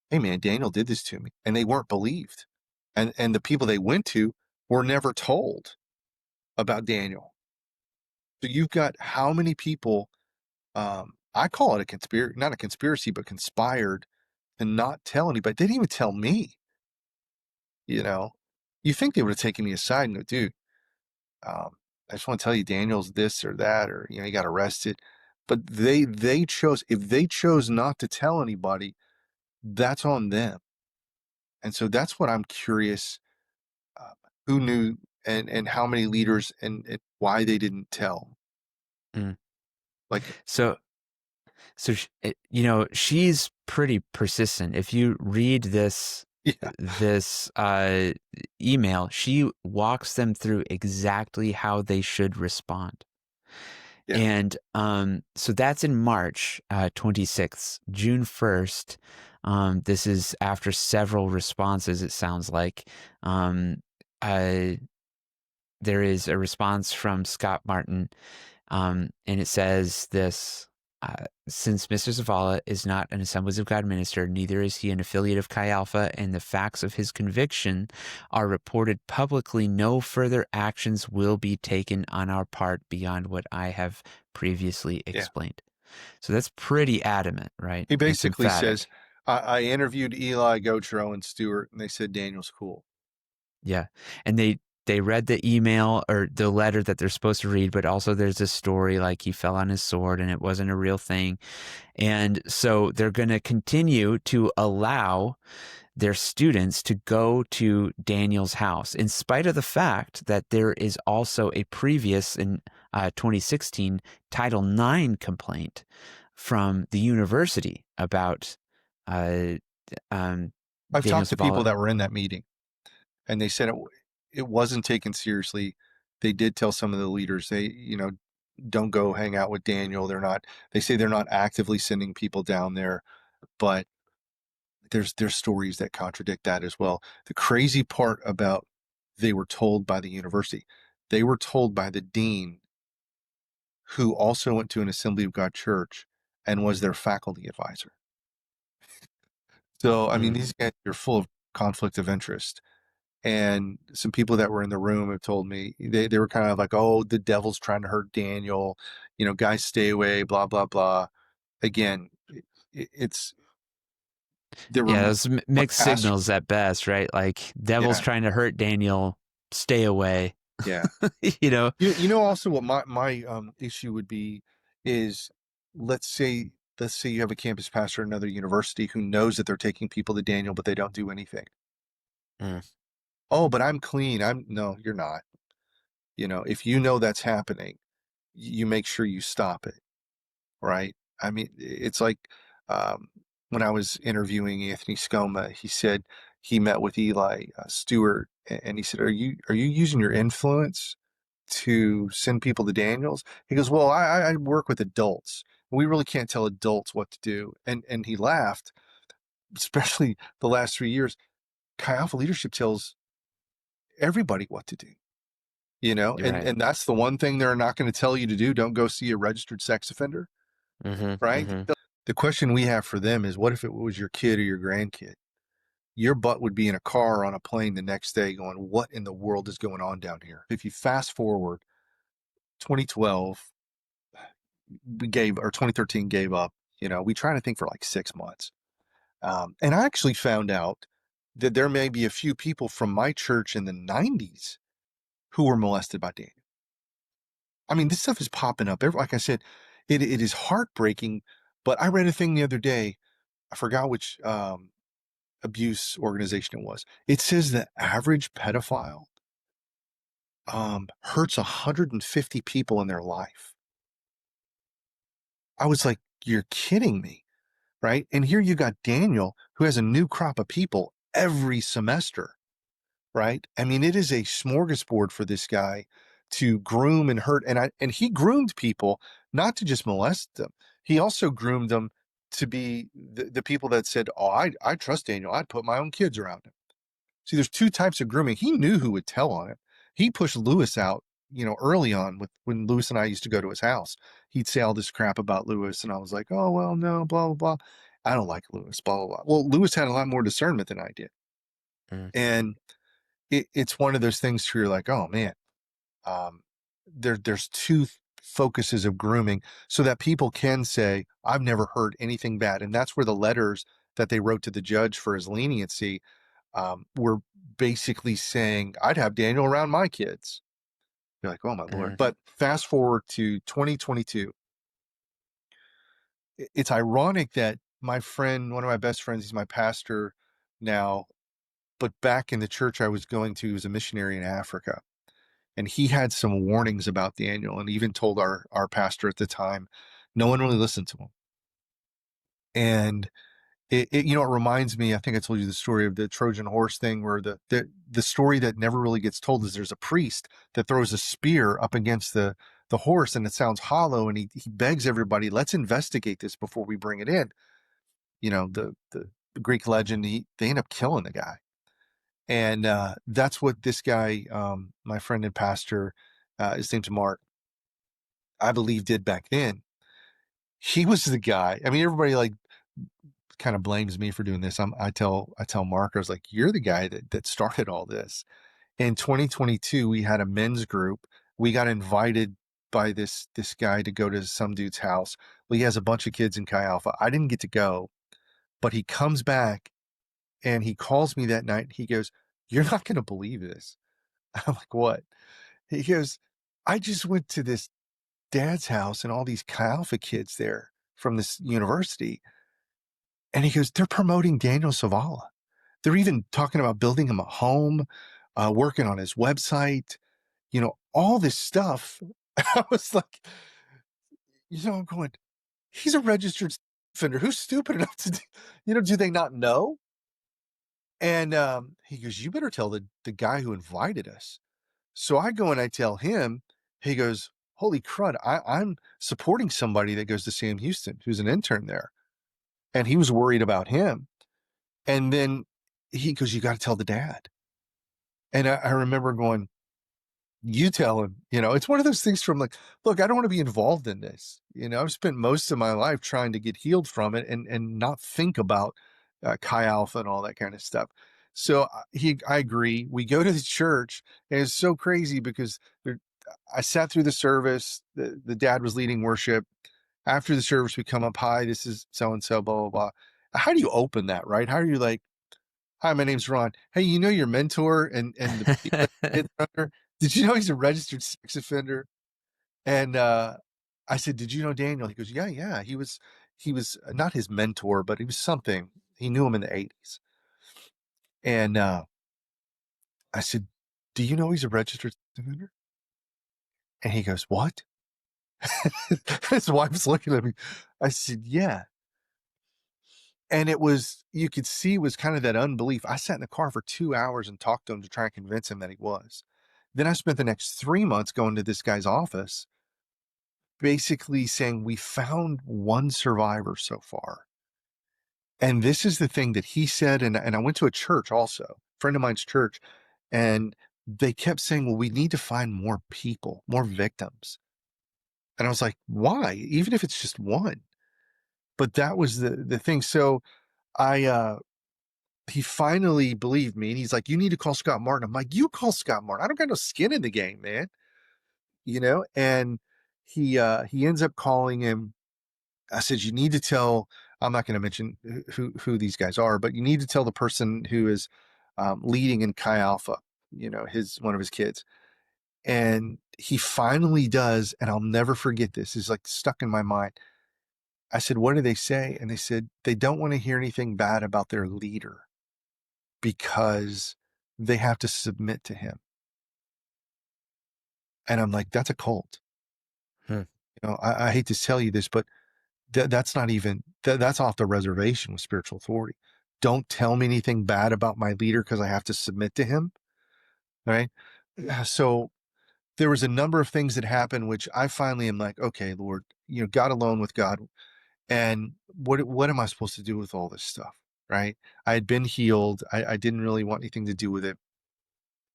hey man, Daniel did this to me. And they weren't believed. And the people they went to were never told about Daniel. So you've got how many people, I call it a conspiracy, not a conspiracy, but conspired to not tell anybody. They didn't even tell me. You think they would have taken me aside and go, dude, I just want to tell you Daniel's this or that, or, he got arrested. But they chose, if they chose not to tell anybody, that's on them. And so that's what I'm curious, who knew and how many leaders and why they didn't tell. Like, So she's pretty persistent. If you read this email, she walks them through exactly how they should respond. Yeah. And so that's in March 26th. June 1st, this is after several responses, it sounds like. There is a response from Scott Martin, and it says this: since Mr. Zavala is not an Assemblies of God minister, neither is he an affiliate of Chi Alpha, and the facts of his conviction are reported publicly, no further actions will be taken on our part beyond what I have previously explained. So that's pretty adamant, right? He basically says, I interviewed Eli, Gotro, and Stewart, and they said Daniel's cool. Yeah. And they read the email or the letter that they're supposed to read, but also there's a story like he fell on his sword and it wasn't a real thing. And so they're going to continue to allow their students to go to Daniel's house, in spite of the fact that there is also a previous, in 2016, Title IX complaint from the university about I've talked to people that were in that meeting, and they said it wasn't taken seriously. They did tell some of the leaders, don't go hang out with Daniel. They say they're not actively sending people down there, but there's stories that contradict that as well. The crazy part about, they were told by the university, they were told by the dean, who also went to an Assembly of God church and was their faculty advisor. So, I mean, these guys are full of conflict of interest. And some people that were in the room have told me, they were kind of like, oh, the devil's trying to hurt Daniel, guys, stay away, blah, blah, blah. Again, those mixed signals at best, right? Like, devil's trying to hurt Daniel, stay away. Yeah. Also what my issue would be is, let's say you have a campus pastor at another university who knows that they're taking people to Daniel, but they don't do anything. Oh, but I'm clean. No, you're not. If you know that's happening, you make sure you stop it. Right. I mean, it's like, when I was interviewing Anthony Scoma, he said, he met with Eli Stewart, and he said, "Are you using your influence to send people to Daniels?" He goes, "Well, I work with adults. We really can't tell adults what to do." And he laughed. Especially the last 3 years, Chi Alpha leadership tells everybody what to do. You're right. And that's the one thing they're not going to tell you to do. Don't go see a registered sex offender, right? The question we have for them is, what if it was your kid or your grandkid? Your butt would be in a car on a plane the next day going, what in the world is going on down here? If you fast forward 2012, or 2013 gave up, we try to think for like 6 months. And I actually found out that there may be a few people from my church in the 90s who were molested by Daniel. I mean, this stuff is popping up. Like I said, it is heartbreaking. But I read a thing the other day. I forgot which abuse organization it was. It says the average pedophile hurts 150 people in their life. I was like, you're kidding me, right? And here you got Daniel, who has a new crop of people every semester, right? I mean, it is a smorgasbord for this guy to groom and hurt. And he groomed people not to just molest them. He also groomed them to be the people that said, "Oh, I trust Daniel. I'd put my own kids around him." See, there's two types of grooming. He knew who would tell on him. He pushed Lewis out, early on when Lewis and I used to go to his house. He'd say all this crap about Lewis, and I was like, "Oh, well, no, blah, blah, blah. I don't like Lewis, blah, blah, blah." Well, Lewis had a lot more discernment than I did. And it's one of those things where you're like, oh, man, there's two focuses of grooming so that people can say, I've never heard anything bad. And that's where the letters that they wrote to the judge for his leniency were basically saying, I'd have Daniel around my kids. You're like, oh, my Lord. But fast forward to 2022. It's ironic that my friend, one of my best friends, he's my pastor now, but back in the church I was going to, he was a missionary in Africa. And he had some warnings about Daniel, and even told our pastor at the time, no one really listened to him. And it reminds me, I think I told you the story of the Trojan horse thing, where the story that never really gets told is there's a priest that throws a spear up against the horse, and it sounds hollow, and he begs everybody, let's investigate this before we bring it in. The Greek legend, they end up killing the guy. And that's what this guy, my friend and pastor, his name's Mark, I believe, did back then. He was the guy. I mean, everybody like kind of blames me for doing this. I tell Mark, I was like, you're the guy that started all this. In 2022, we had a men's group. We got invited by this guy to go to some dude's house. Well, he has a bunch of kids in Chi Alpha. I didn't get to go, but he comes back and he calls me that night. He goes, "You're not going to believe this." I'm like, "What?" He goes, "I just went to this dad's house and all these Chi Alpha kids there from this university." And he goes, "They're promoting Daniel Savala. They're even talking about building him a home, working on his website, all this stuff." I was like, I'm going, he's a registered offender. Who's stupid enough to, do they not know? And he goes, "You better tell the guy who invited us." So I go and I tell him. He goes, "Holy crud, I'm supporting somebody that goes to Sam Houston, who's an intern there." And he was worried about him. And then he goes, "You got to tell the dad." And I remember going, "You tell him." It's one of those things from like, look, I don't want to be involved in this. I've spent most of my life trying to get healed from it and not think about Chi Alpha and all that kind of stuff. So I agree. We go to the church, and it's so crazy because I sat through the service. The dad was leading worship. After the service, we come up, "Hi, this is so-and-so, blah, blah, blah." How do you open that, right? How are you like, "Hi, my name's Ron. Hey, your mentor and the people that under, did you know he's a registered sex offender?" And I said, "Did you know Daniel?" He goes, "Yeah, yeah. He was not his mentor, but he was something. He knew him in the 80s." And I said, "Do you know he's a registered sex offender?" And he goes, "What?" His wife's looking at me. I said, "Yeah." And it was, you could see, was kind of that unbelief. I sat in the car for 2 hours and talked to him to try and convince him that he was. Then I spent the next 3 months going to this guy's office, basically saying, we found one survivor so far. And this is the thing that he said. And I went to a church also, a friend of mine's church, and they kept saying, well, we need to find more people, more victims. And I was like, why? Even if it's just one. But that was the thing. So he finally believed me, and he's like, you need to call Scott Martin. I'm like, you call Scott Martin. I don't got no skin in the game, man. And he ends up calling him. I said, you need to tell, I'm not going to mention who these guys are, but you need to tell the person who is leading in Chi Alpha, one of his kids. And he finally does. And I'll never forget this. It's like stuck in my mind. I said, what do they say? And they said, they don't want to hear anything bad about their leader because they have to submit to him. And I'm like, that's a cult. I hate to tell you this, but that's not even, that's off the reservation with spiritual authority. Don't tell me anything bad about my leader because I have to submit to him. Right. So there was a number of things that happened, which I finally am like, okay, Lord, God alone with God. And what am I supposed to do with all this stuff? Right. I had been healed. I didn't really want anything to do with it.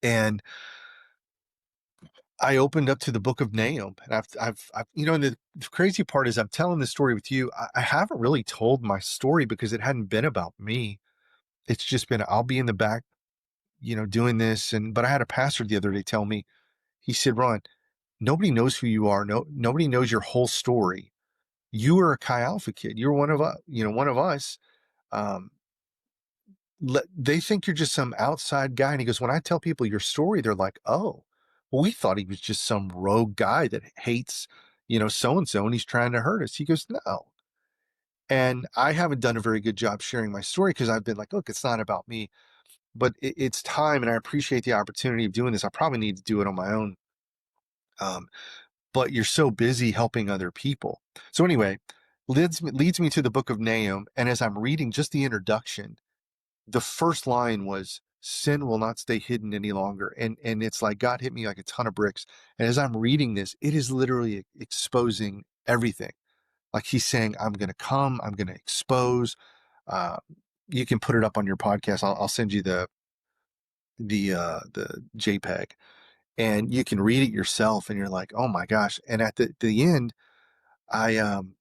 And I opened up to the book of Nahum, and I've and the crazy part is I'm telling this story with you. I haven't really told my story because it hadn't been about me. It's just been, I'll be in the back, doing this. But I had a pastor the other day tell me, he said, Ron, nobody knows who you are. Nobody knows your whole story. You were a Chi Alpha kid. You're one of us, one of us. Um, they think you're just some outside guy. And he goes, when I tell people your story, they're like, oh, well, we thought he was just some rogue guy that hates, so-and-so, and he's trying to hurt us. He goes, no. And I haven't done a very good job sharing my story because I've been like, look, it's not about me, but it's time. And I appreciate the opportunity of doing this. I probably need to do it on my own. But you're so busy helping other people. So anyway, leads me to the book of Nahum. And as I'm reading just the introduction, the first line was, sin will not stay hidden any longer. And it's like God hit me like a ton of bricks. And as I'm reading this, it is literally exposing everything. Like he's saying, I'm going to come, I'm going to expose. You can put it up on your podcast. I'll send you the JPEG, and you can read it yourself. And you're like, oh my gosh. And at the end, I'm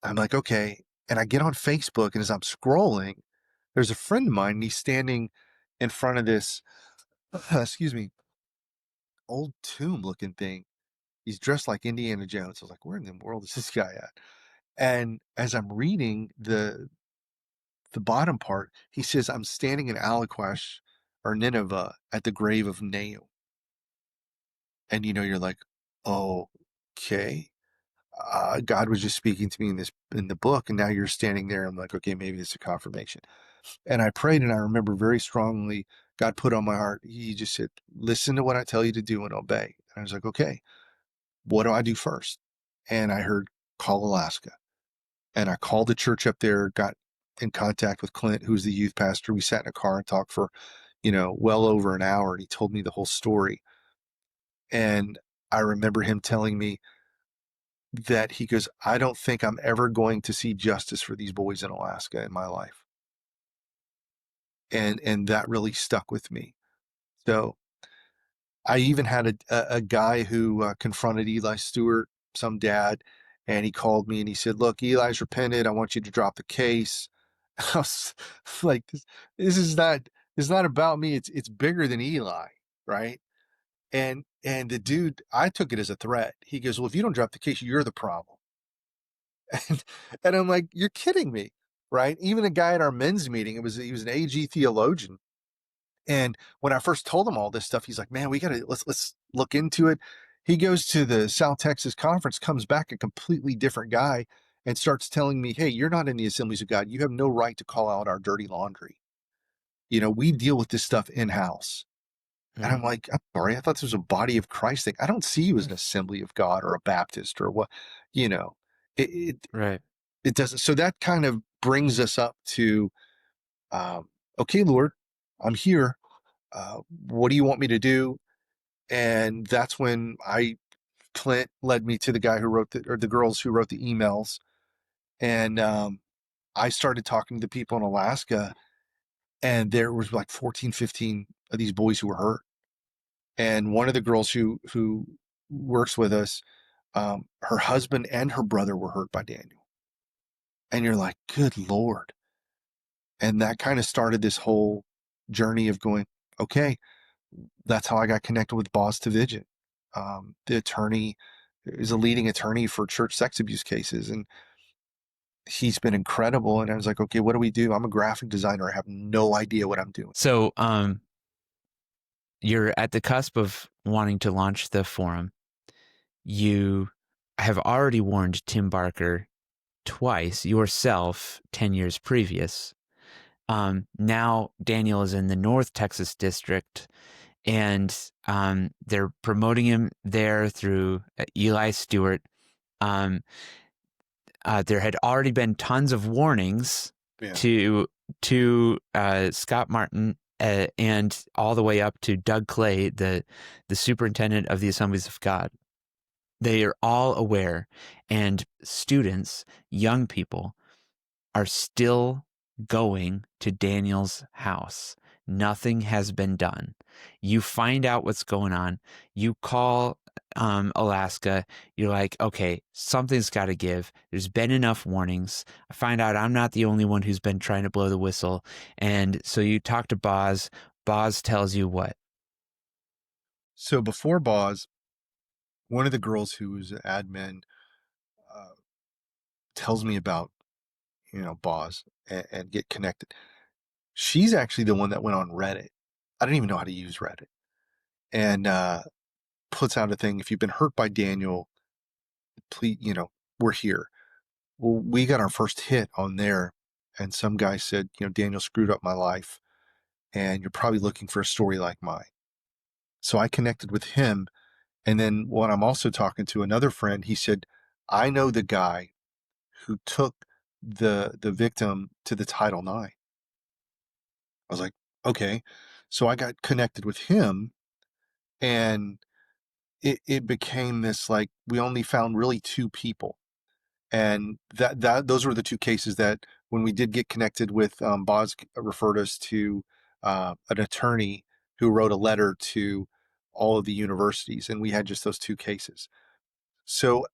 like, okay. And I get on Facebook, and as I'm scrolling, there's a friend of mine, and he's standing in front of this, excuse me, old tomb looking thing. He's dressed like Indiana Jones. I was like, where in the world is this guy at? And as I'm reading the bottom part, he says, I'm standing in Alaquash or Nineveh at the grave of Nahum. And you're like, oh, okay. God was just speaking to me in the book, and now you're standing there. I'm like, okay, maybe it's a confirmation. And I prayed, and I remember very strongly, God put on my heart, he just said, listen to what I tell you to do and obey. And I was like, okay, what do I do first? And I heard, call Alaska. And I called the church up there, got in contact with Clint, who's the youth pastor. We sat in a car and talked for, well over an hour. And he told me the whole story. And I remember him telling me that he goes, I don't think I'm ever going to see justice for these boys in Alaska in my life. And that really stuck with me. So I even had a guy who confronted Eli Stewart, some dad, and he called me and he said, look, Eli's repented. I want you to drop the case. I was like, this is not about me. It's bigger than Eli, right? And the dude, I took it as a threat. He goes, well, if you don't drop the case, you're the problem. And I'm like, you're kidding me, right? Even a guy at our men's meeting, he was an AG theologian. And when I first told him all this stuff, he's like, man, let's look into it. He goes to the South Texas conference, comes back a completely different guy, and starts telling me, hey, you're not in the Assemblies of God. You have no right to call out our dirty laundry. We deal with this stuff in-house. And I'm like, I'm sorry, I thought this was a body of Christ thing. I don't see you as an Assembly of God or a Baptist or what, it Right. it doesn't. So that kind of brings us up to, okay, Lord, I'm here. What do you want me to do? And that's when Clint led me to the guy who wrote the girls who wrote the emails. And I started talking to the people in Alaska, and there was like 14, 15 of these boys who were hurt. And one of the girls who works with us, her husband and her brother were hurt by Daniel. And you're like, good Lord. And that kind of started this whole journey of going, okay, that's how I got connected with Boz Tavidjan. The attorney is a leading attorney for church sex abuse cases. And he's been incredible. And I was like, okay, what do we do? I'm a graphic designer. I have no idea what I'm doing. So you're at the cusp of wanting to launch the forum. You have already warned Tim Barker twice, yourself 10 years previous. Now Daniel is in the North Texas district, and they're promoting him there through Eli Stewart. There had already been tons of warnings to Scott Martin and all the way up to Doug Clay, the superintendent of the Assemblies of God. They are all aware, and students, young people, are still going to Daniel's house. Nothing has been done. You find out what's going on. You call Alaska. You're like, okay, something's got to give. There's been enough warnings. I find out I'm not the only one who's been trying to blow the whistle. And so you talk to Boz. Boz tells you what? So before Boz, one of the girls who was an admin tells me about, Boz and get connected. She's actually the one that went on Reddit. I don't even know how to use Reddit. And puts out a thing. If you've been hurt by Daniel, please, we're here. Well, we got our first hit on there. And some guy said, Daniel screwed up my life. And you're probably looking for a story like mine. So I connected with him. And then when I'm also talking to another friend, he said, I know the guy who took the victim to the Title IX. I was like, okay. So I got connected with him, and it became this, like, we only found really two people. And those were the two cases that when we did get connected with, Boz referred us to an attorney who wrote a letter to all of the universities, and we had just those two cases. So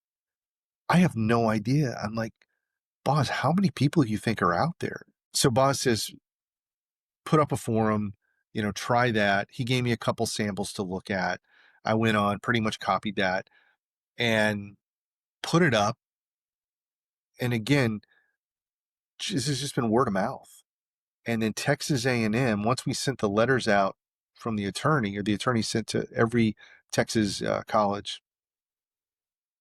I have no idea. I'm like, Boz, how many people do you think are out there? So Boz says, put up a forum, try that. He gave me a couple samples to look at. I went on, pretty much copied that and put it up. And again, this has just been word of mouth. And then Texas A&M, once we sent the letters out from the attorney, or the attorney sent to every Texas college,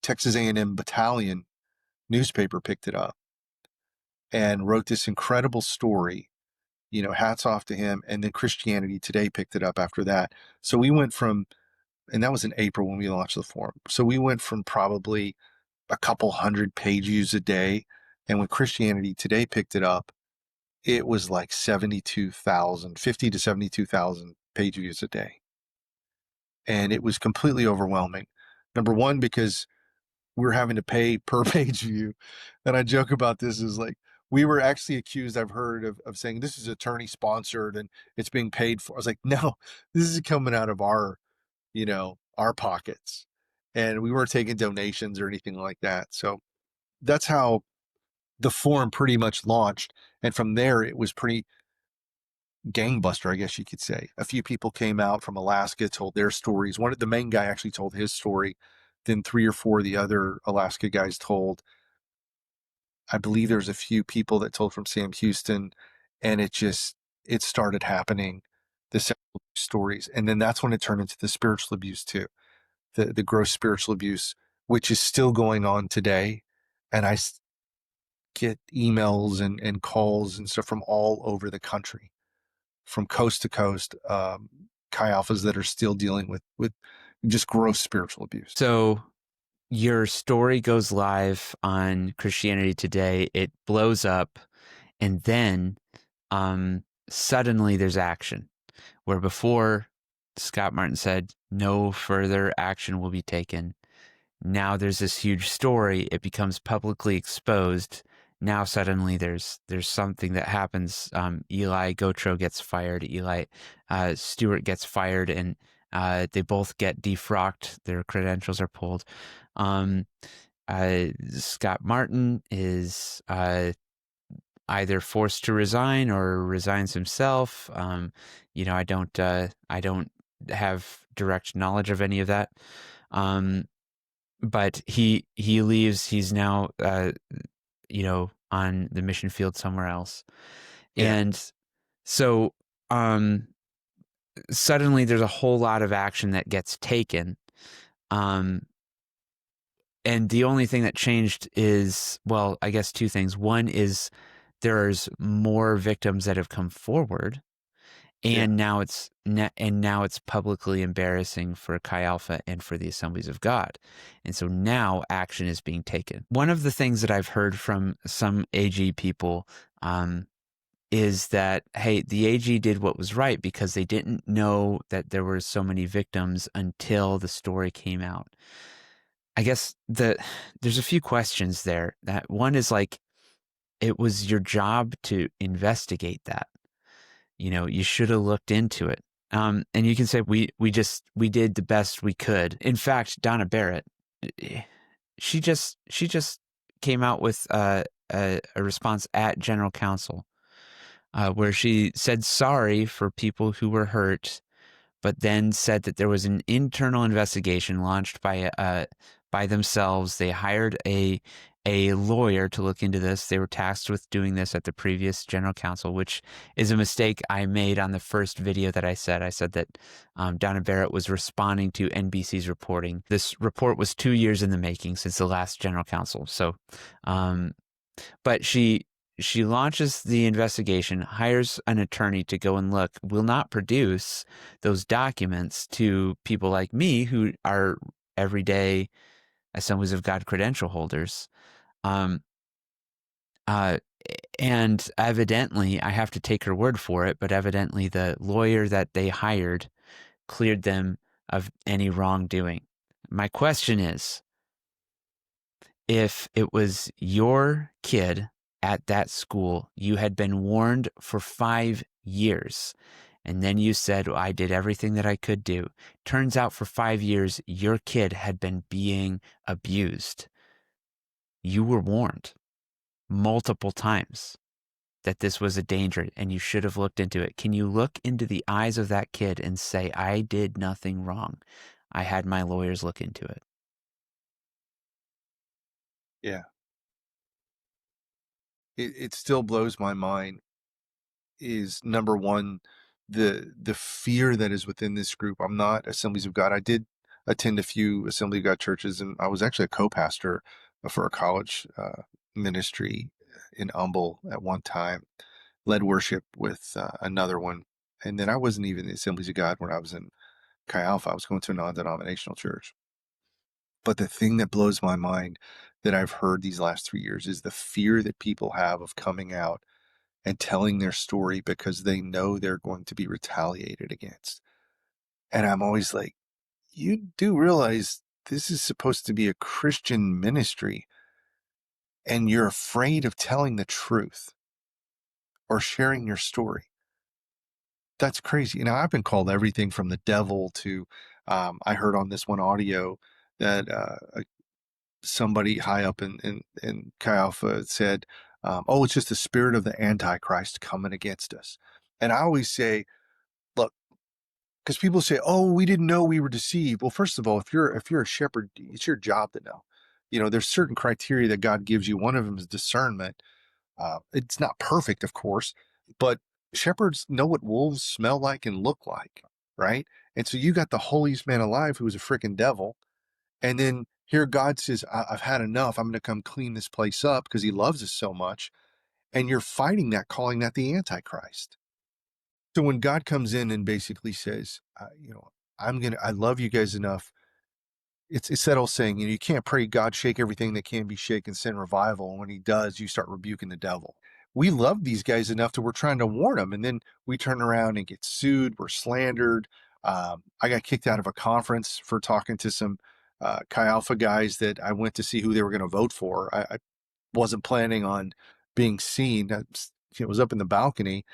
Texas A&M Battalion newspaper picked it up and wrote this incredible story. Hats off to him. And then Christianity Today picked it up after that. So we went from, and that was in April when we launched the forum. So we went from probably a couple hundred page views a day. And when Christianity Today picked it up, it was like 50 to 72,000 page views a day. And it was completely overwhelming. Number one, because we were having to pay per page view. And I joke about this, is like, we were actually accused, I've heard of saying this is attorney sponsored and it's being paid for. I was like, no, this is coming out of our pockets. And we weren't taking donations or anything like that. So that's how the forum pretty much launched. And from there, it was pretty gangbuster, I guess you could say. A few people came out from Alaska, told their stories. The main guy actually told his story. Then 3 or 4 of the other Alaska guys told. I believe there's a few people that told from Sam Houston, and it started happening, the sexual stories. And then that's when it turned into the spiritual abuse too, the gross spiritual abuse, which is still going on today. And I get emails and calls and stuff from all over the country, from coast to coast, Chi Alphas that are still dealing with just gross spiritual abuse. So your story goes live on Christianity Today. It blows up. And then suddenly there's action, where before Scott Martin said no further action will be taken. Now there's this huge story. It becomes publicly exposed. Now suddenly there's something that happens. Eli Gotro gets fired. Eli Stewart gets fired, and they both get defrocked. Their credentials are pulled. Scott Martin is either forced to resign or resigns himself. I don't have direct knowledge of any of that. But he leaves. He's now on the mission field somewhere else. Yeah. And so suddenly there's a whole lot of action that gets taken. And the only thing that changed is, well, I guess two things. One is there's more victims that have come forward, and now it's publicly embarrassing for Chi Alpha and for the Assemblies of God. And so now action is being taken. One of the things that I've heard from some AG people is that, hey, the AG did what was right because they didn't know that there were so many victims until the story came out. I guess there's a few questions there. That one is like, it was your job to investigate that. You should have looked into it. And you can say we did the best we could. In fact, Donna Barrett, she just came out with a response at General Counsel, where she said sorry for people who were hurt, but then said that there was an internal investigation launched by themselves. They hired a lawyer to look into this. They were tasked with doing this at the previous General Counsel, which is a mistake I made on the first video that I said. I said that Donna Barrett was responding to NBC's reporting. This report was 2 years in the making since the last General Counsel. So, but she launches the investigation, hires an attorney to go and look, will not produce those documents to people like me who are everyday Assemblies of God credential holders. And evidently, I have to take her word for it, but evidently the lawyer that they hired cleared them of any wrongdoing. My question is, if it was your kid at that school, you had been warned for 5 years, and then you said, well, I did everything that I could do. Turns out for 5 years, your kid had been being abused. You were warned multiple times that this was a danger and you should have looked into it. Can you look into the eyes of that kid and say, I did nothing wrong? I had my lawyers look into it. Yeah. It still blows my mind. Is number one, the fear that is within this group. I'm not Assemblies of God. I did attend a few Assembly of God churches, and I was actually a co-pastor for a college ministry in Humble at one time, led worship with another one. And then I wasn't even the Assemblies of God when I was in Chi Alpha. I was going to a non-denominational church. But the thing that blows my mind that I've heard these last 3 years is the fear that people have of coming out and telling their story because they know they're going to be retaliated against. And I'm always like, you do realize this is supposed to be a Christian ministry, and you're afraid of telling the truth or sharing your story. That's crazy. I've been called everything from the devil to, I heard on this one audio that somebody high up in Chi Alpha said, oh, it's just the spirit of the Antichrist coming against us. And I always say, look, because people say, oh, we didn't know we were deceived. Well, first of all, if you're a shepherd, it's your job to know. There's certain criteria that God gives you. One of them is discernment. It's not perfect, of course, but shepherds know what wolves smell like and look like, right? And so you got the holiest man alive who was a freaking devil. And then here God says, I've had enough. I'm going to come clean this place up because he loves us so much. And you're fighting that, calling that the Antichrist. So when God comes in and basically says, I love you guys enough. It's that old saying, you can't pray God shake everything that can be shaken, send revival. And when he does, you start rebuking the devil. we love these guys enough that we're trying to warn them. And then we turn around and get sued. We're slandered. I got kicked out of a conference for talking to some Chi Alpha guys that I went to see who they were going to vote for. I wasn't planning on being seen. It was up in the balcony,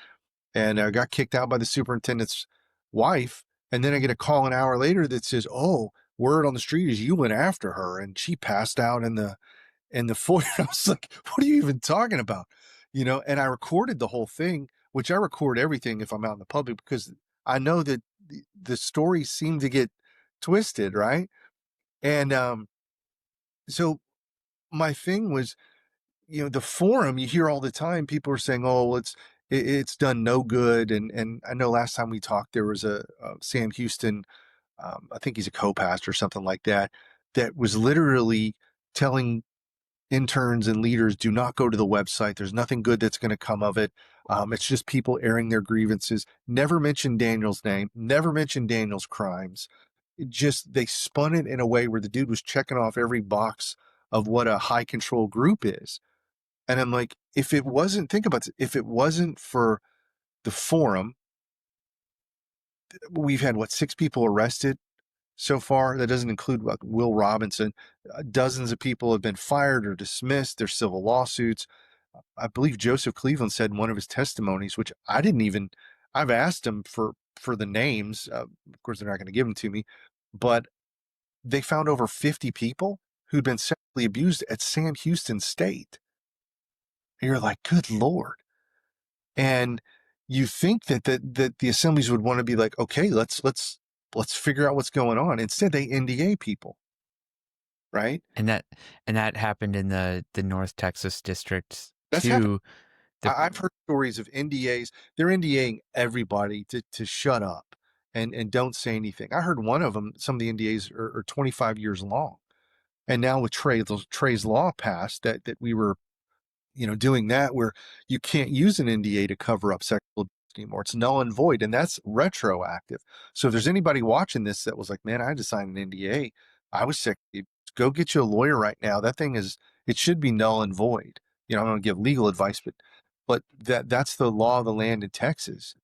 and I got kicked out by the superintendent's wife. And then I get a call an hour later that says, "Oh, word on the street is you went after her and she passed out in the foyer." I was like, "What are you even talking about?" And I recorded the whole thing, which I record everything if I'm out in the public, because I know that the stories seem to get twisted, right? And so my thing was, the forum, you hear all the time, people are saying, "Oh, well, it's done no good." And I know last time we talked, there was a Sam Houston, I think he's a co-pastor or something like that, that was literally telling interns and leaders, do not go to the website. There's nothing good that's going to come of it. It's just people airing their grievances. Never mention Daniel's name. Never mention Daniel's crimes. They spun it in a way where the dude was checking off every box of what a high control group is. And I'm like, think about it, if it wasn't for the forum, we've had 6 people arrested so far. That doesn't include Will Robinson. Dozens of people have been fired or dismissed. There's civil lawsuits. I believe Joseph Cleveland said in one of his testimonies, which I've asked him for the names. Of course, they're not going to give them to me, but they found over 50 people who'd been sexually abused at Sam Houston State. And you're like, good Lord. And you think that the assemblies would want to be like, okay, let's figure out what's going on. Instead, they NDA people, right? And that happened in the North Texas district That's happened. too. I've heard stories of NDAs. They're NDAing everybody to shut up and don't say anything. I heard one of them, some of the NDAs are 25 years long. And now with Trey's law passed, that we were, doing that, where you can't use an NDA to cover up sexual abuse anymore. It's null and void, and that's retroactive. So if there's anybody watching this that was like, "Man, I had to sign an NDA, I was sick," go get you a lawyer right now. That thing it should be null and void. I don't want to give legal advice, but that's the law of the land in Texas.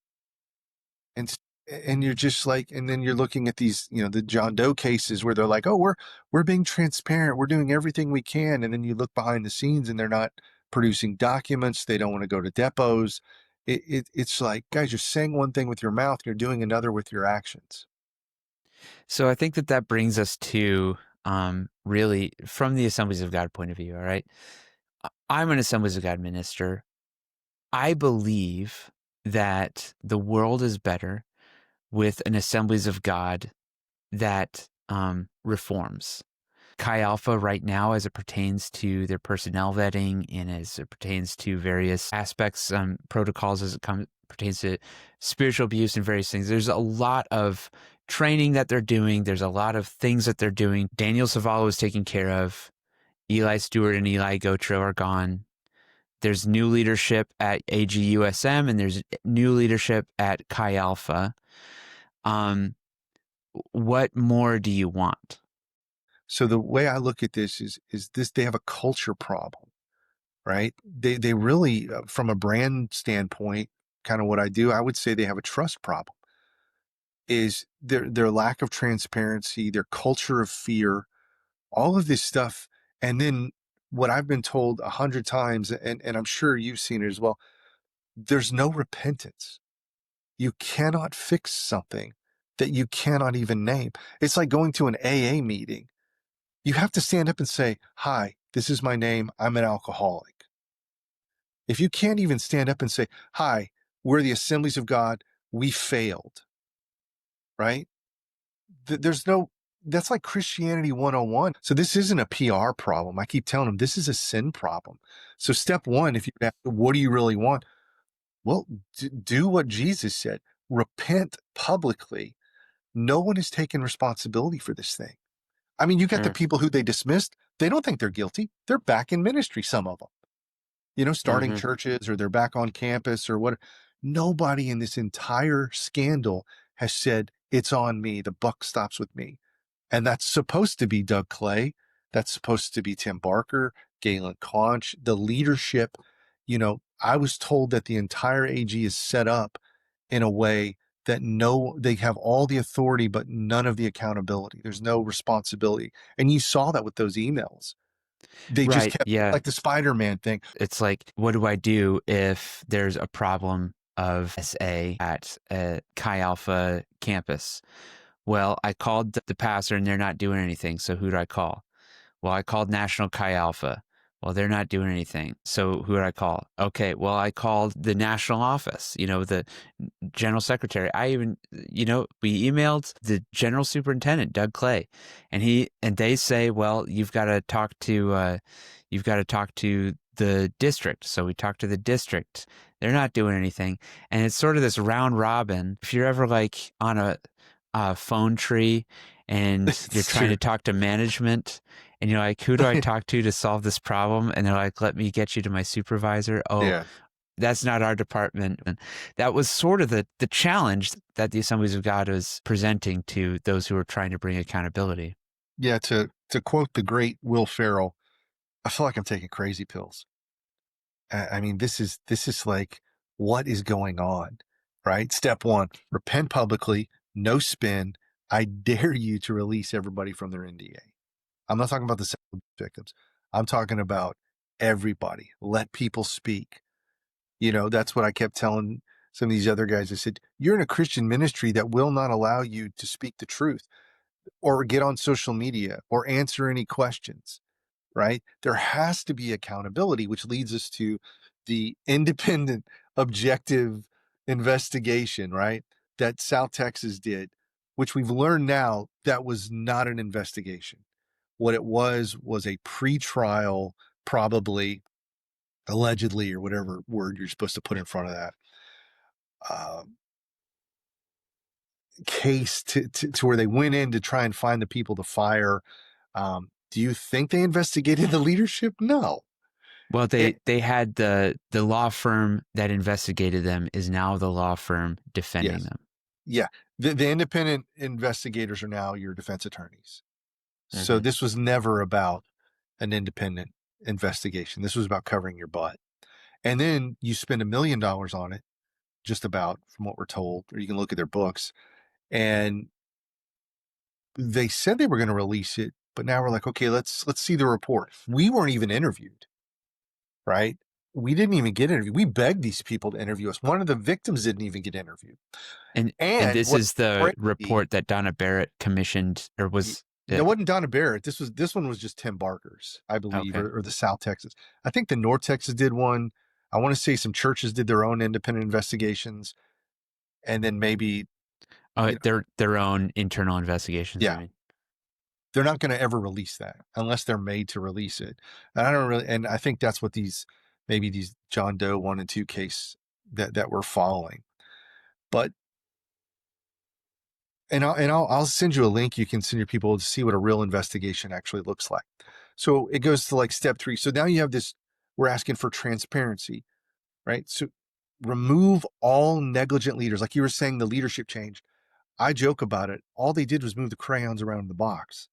And you're just like, and then you're looking at these, the John Doe cases where they're like, "Oh, we're being transparent, we're doing everything we can," and then you look behind the scenes and they're not producing documents. They don't want to go to depots. It's like, guys, you're saying one thing with your mouth, you're doing another with your actions. So I think that brings us to really from the Assemblies of God point of view. All right, I'm an Assemblies of God minister. I believe that the world is better with an Assemblies of God that reforms. Chi Alpha right now, as it pertains to their personnel vetting and as it pertains to various aspects, protocols as it pertains to spiritual abuse and various things. There's a lot of training that they're doing. There's a lot of things that they're doing. Daniel Savala is taken care of. Eli Stewart and Eli Gotro are gone. There's new leadership at AGUSM and there's new leadership at Chi Alpha. What more do you want? So the way I look at this is this: they have a culture problem, right? They really, from a brand standpoint, kind of what I do, I would say they have a trust problem. Is their lack of transparency, their culture of fear, all of this stuff. And then what I've been told 100 times, and I'm sure you've seen it as well, there's no repentance. You cannot fix something that you cannot even name. It's like going to an AA meeting. You have to stand up and say, "Hi, this is my name. I'm an alcoholic." If you can't even stand up and say, "Hi, we're the Assemblies of God, we failed," right? That's like Christianity 101. So this isn't a PR problem. I keep telling them this is a sin problem. So step one, if you ask, what do you really want? Well, do what Jesus said. Repent publicly. No one is taking responsibility for this thing. I mean, you got the people who they dismissed. They don't think they're guilty. They're back in ministry, some of them, starting churches, or they're back on campus or what. Nobody in this entire scandal has said, "It's on me. The buck stops with me." And that's supposed to be Doug Clay. That's supposed to be Tim Barker, Galen Conch, the leadership, I was told that the entire AG is set up in a way that they have all the authority, but none of the accountability. There's no responsibility. And you saw that with those emails. They just Right. kept, Yeah. like the Spider-Man thing. It's like, what do I do if there's a problem of SA at a Chi Alpha campus? Well, I called the pastor and they're not doing anything. So who do I call? Well, I called National Chi Alpha. Well, they're not doing anything. So who did I call? Okay, well, I called the national office, the general secretary. We emailed the general superintendent, Doug Clay, and they say, well, you've got to talk to the district. So we talked to the district. They're not doing anything. And it's sort of this round robin. If you're ever like on a phone tree and you're It's trying true. to talk to management and you're like, who do I talk to solve this problem? And they're like, let me get you to my supervisor. Oh, Yeah. that's not our department. And that was sort of the challenge that the Assemblies of God was presenting to those who were trying to bring accountability. Yeah. To quote the great Will Ferrell, I feel like I'm taking crazy pills. I mean, this is like, what is going on, right? Step one, repent publicly, no spin. I dare you to release everybody from their NDA. I'm not talking about the victims. I'm talking about everybody. Let people speak. That's what I kept telling some of these other guys. I said, you're in a Christian ministry that will not allow you to speak the truth or get on social media or answer any questions, right? There has to be accountability, which leads us to the independent, objective investigation, right? That South Texas did, which we've learned now that was not an investigation. What it was a pretrial, probably, allegedly, or whatever word you're supposed to put in front of that, case to where they went in to try and find the people to fire. Do you think they investigated the leadership? No. Well, It, they had the law firm that investigated them is now the law firm defending yes. them. Yeah. The independent investigators are now your defense attorneys. So Mm-hmm. this was never about an independent investigation. This was about covering your butt. And then you spend $1 million on it, just about, from what we're told, or you can look at their books. And they said they were going to release it, but now we're like, okay, let's see the report. We weren't even interviewed, right? We didn't even get interviewed. We begged these people to interview us. One of the victims didn't even get interviewed. And And this what's is the crazy, report that Donna Barrett commissioned, or was that it? wasn't Donna Barrett. This one was just Tim Barker's, I believe, Okay. or the South Texas. I think the North Texas did one. I want to say some churches did their own independent investigations, and then maybe, Their own internal investigations, you yeah, mean? they're not going to ever release that unless they're made to release it. And I think that's what maybe these John Doe 1 and 2 case that we're following. But I'll send you a link. You can send your people to see what a real investigation actually looks like. So it goes to like step 3. So now you have this, we're asking for transparency, right? So remove all negligent leaders. Like you were saying, the leadership change. I joke about it. All they did was move the crayons around the box.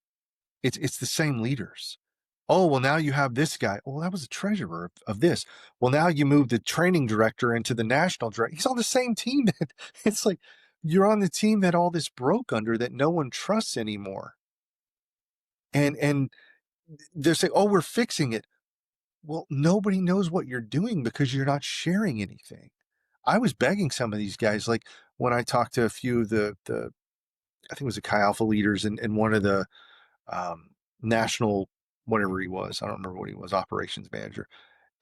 It's the same leaders. Oh, well, now you have this guy. Well, that was a treasurer of this. Well, now you move the training director into the national director. He's on the same team. It's like you're on the team that all this broke under, that no one trusts anymore. And they're saying, oh, we're fixing it. Well, nobody knows what you're doing because you're not sharing anything. I was begging some of these guys, like when I talked to a few of the I think it was the Chi Alpha leaders and one of the national, whatever he was, I don't remember what he was, operations manager.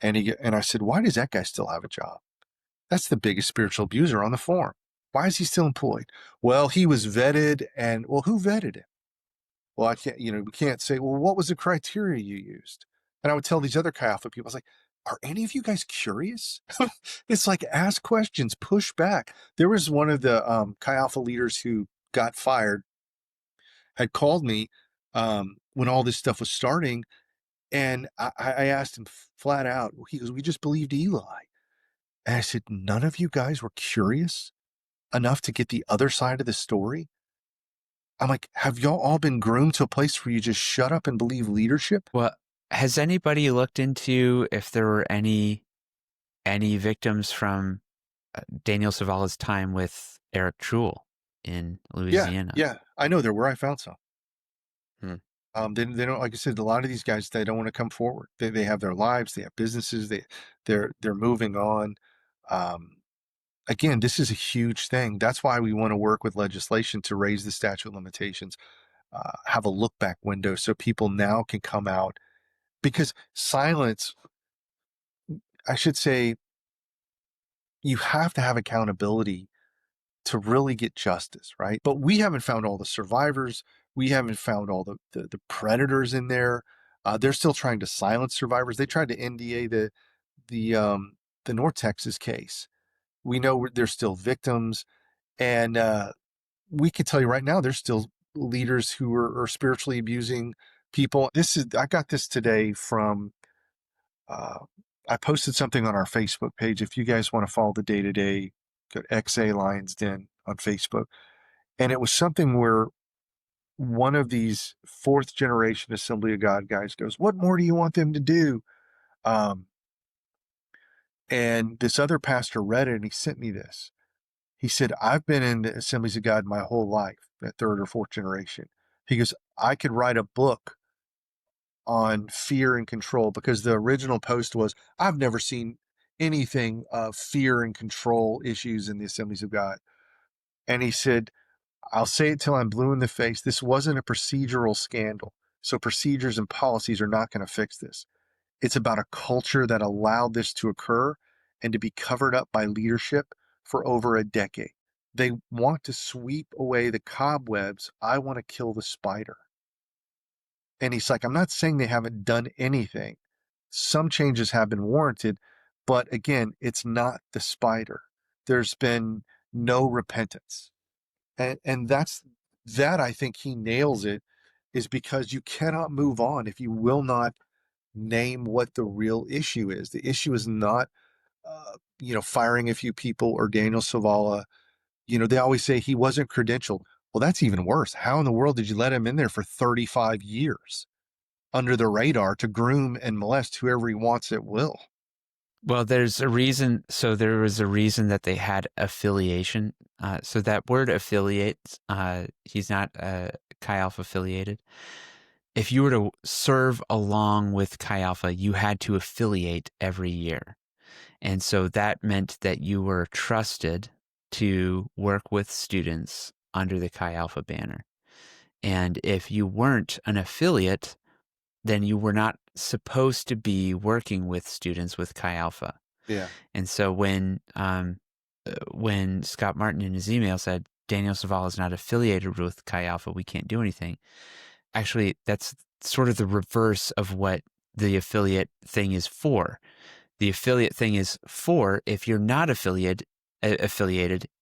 And I said, why does that guy still have a job? That's the biggest spiritual abuser on the forum. Why is he still employed? Well, he was vetted, and well, who vetted him? Well, I can't, we can't say, well, what was the criteria you used? And I would tell these other Chi Alpha people, I was like, are any of you guys curious? It's like, ask questions, push back. There was one of the Chi Alpha leaders who got fired, had called me when all this stuff was starting. And I asked him flat out, he goes, we just believed Eli. And I said, none of you guys were curious enough to get the other side of the story? I'm like, have y'all all been groomed to a place where you just shut up and believe leadership? Well, has anybody looked into if there were any any victims from Daniel Savala's time with Eric Truel in Yeah, Louisiana? yeah, I know there were. I found some. Hmm. They don't, like I said, a lot of these guys, they don't want to come forward. They have their lives, they have businesses, they're moving on. Um, Again, this is a huge thing. That's why we want to work with legislation to raise the statute of limitations, have a look back window so people now can come out, because silence, I should say, you have to have accountability to really get justice, right? But we haven't found all the survivors. We haven't found all the predators in there. They're still trying to silence survivors. They tried to NDA the North Texas case. We know there's still victims, and we can tell you right now, there's still leaders who are spiritually abusing people. I got this today from, uh, I posted something on our Facebook page. If you guys want to follow the day to day, go to XA Lions Den on Facebook. And it was something where one of these fourth generation Assembly of God guys goes, "What more do you want them to do?" Um, and this other pastor read it and he sent me this. He said, "I've been in the Assemblies of God my whole life, that third or fourth generation." He goes, "I could write a book on fear and control," because the original post was, "I've never seen anything of fear and control issues in the Assemblies of God." And he said, "I'll say it till I'm blue in the face. This wasn't a procedural scandal. So procedures and policies are not going to fix this. It's about a culture that allowed this to occur and to be covered up by leadership for over a decade. They want to sweep away the cobwebs. I want to kill the spider." And he's like, "I'm not saying they haven't done anything. Some changes have been warranted, but again, it's not the spider. There's been no repentance." And that I think he nails it, is because you cannot move on if you will not name what the real issue is. The issue is not, firing a few people or Daniel Savala. They always say he wasn't credentialed. Well, that's even worse. How in the world did you let him in there for 35 years under the radar to groom and molest whoever he wants at will? Well, there's a reason. So there was a reason that they had affiliation. So that word affiliate, he's not Chi Alpha affiliated. If you were to serve along with Chi Alpha, you had to affiliate every year. And so that meant that you were trusted to work with students under the Chi Alpha banner. And if you weren't an affiliate, then you were not supposed to be working with students with Chi Alpha. Yeah. And so when Scott Martin in his email said Daniel Savala is not affiliated with Chi Alpha, we can't do anything. Actually, that's sort of the reverse of what the affiliate thing is for. The affiliate thing is for if you're not affiliated,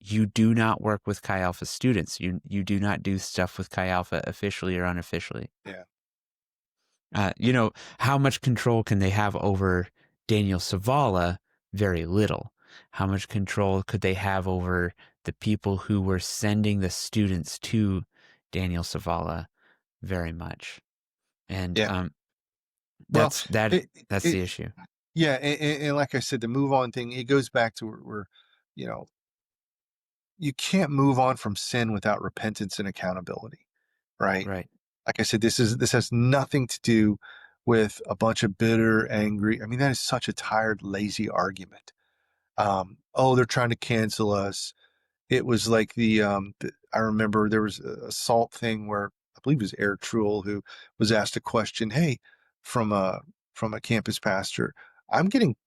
you do not work with Chi Alpha students. You do not do stuff with Chi Alpha officially or unofficially. Yeah. How much control can they have over Daniel Savala? Very little. How much control could they have over the people who were sending the students to Daniel Savala? Very much. And Yeah. Well, that's it, the it, issue. yeah. And like I said, the move on thing, it goes back to where, you know, you can't move on from sin without repentance and accountability, right? Right. Like I said, this has nothing to do with a bunch of bitter, angry. I mean, that is such a tired, lazy argument. Oh, they're trying to cancel us. It was like I remember there was a assault thing where I believe it was Eric Truel who was asked a question, "Hey, from a campus pastor,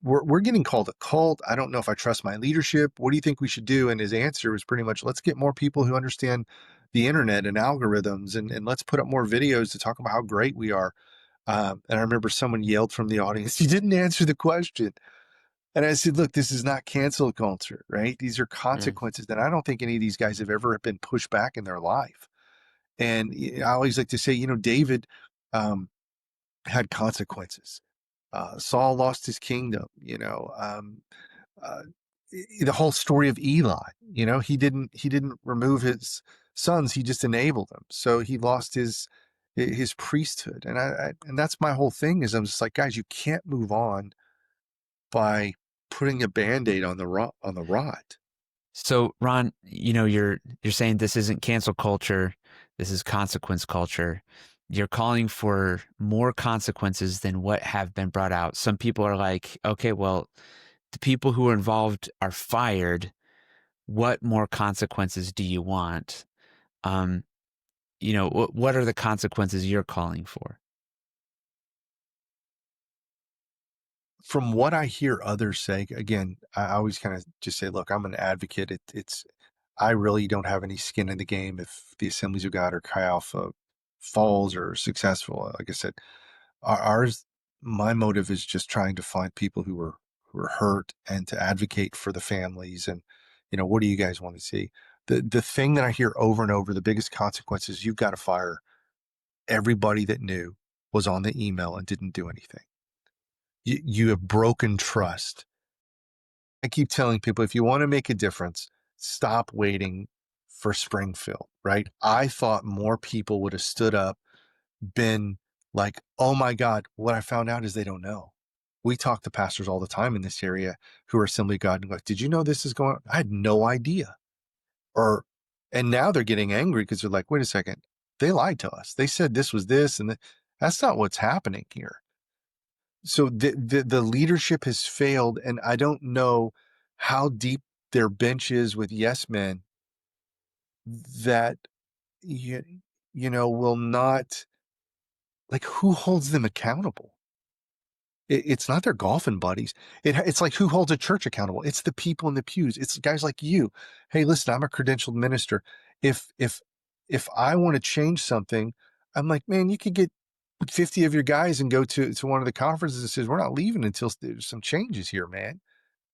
we're getting called a cult. I don't know if I trust my leadership. What do you think we should do?" And his answer was pretty much, "Let's get more people who understand the internet and algorithms, and let's put up more videos to talk about how great we are." And I remember someone yelled from the audience, "You didn't answer the question." And I said, "Look, this is not cancel culture, right? These are Yeah. consequences that I don't think any of these guys have ever been pushed back in their life." And I always like to say, David um, had consequences. Saul lost his kingdom. Uh, the whole story of Eli. He didn't remove his sons. He just enabled them. So he lost his priesthood. And and that's my whole thing. Is I'm just like, guys, you can't move on by putting a Band-Aid on the rot. So Ron, you're saying this isn't cancel culture, this is consequence culture. You're calling for more consequences than what have been brought out. Some people are like, okay, well, the people who are involved are fired. What more consequences do you want? Um, what are the consequences you're calling for? From what I hear others say, again, I always kind of just say, look, I'm an advocate. I really don't have any skin in the game if the Assemblies of God or Chi Alpha falls or successful. Like I said, ours, my motive is just trying to find people who are hurt and to advocate for the families. And, what do you guys want to see? The thing that I hear over and over, the biggest consequence is you've got to fire everybody that knew, was on the email and didn't do anything. You have broken trust. I keep telling people, if you want to make a difference, stop waiting for Springfield, right? I thought more people would have stood up, been like, oh my God, what I found out is they don't know. We talk to pastors all the time in this area who are Assembly of God and go, did you know this is going on? I had no idea. And now they're getting angry because they're like, wait a second, they lied to us. They said this was this, and that's not what's happening here. So the leadership has failed, and I don't know how deep their bench is with yes men that will not, like, who holds them accountable? It's not their golfing buddies. It's like, who holds a church accountable? It's the people in the pews. It's guys like you. Hey, listen, I'm a credentialed minister. If I want to change something, I'm like, man, you could get 50 of your guys and go to one of the conferences and says, we're not leaving until there's some changes here, man.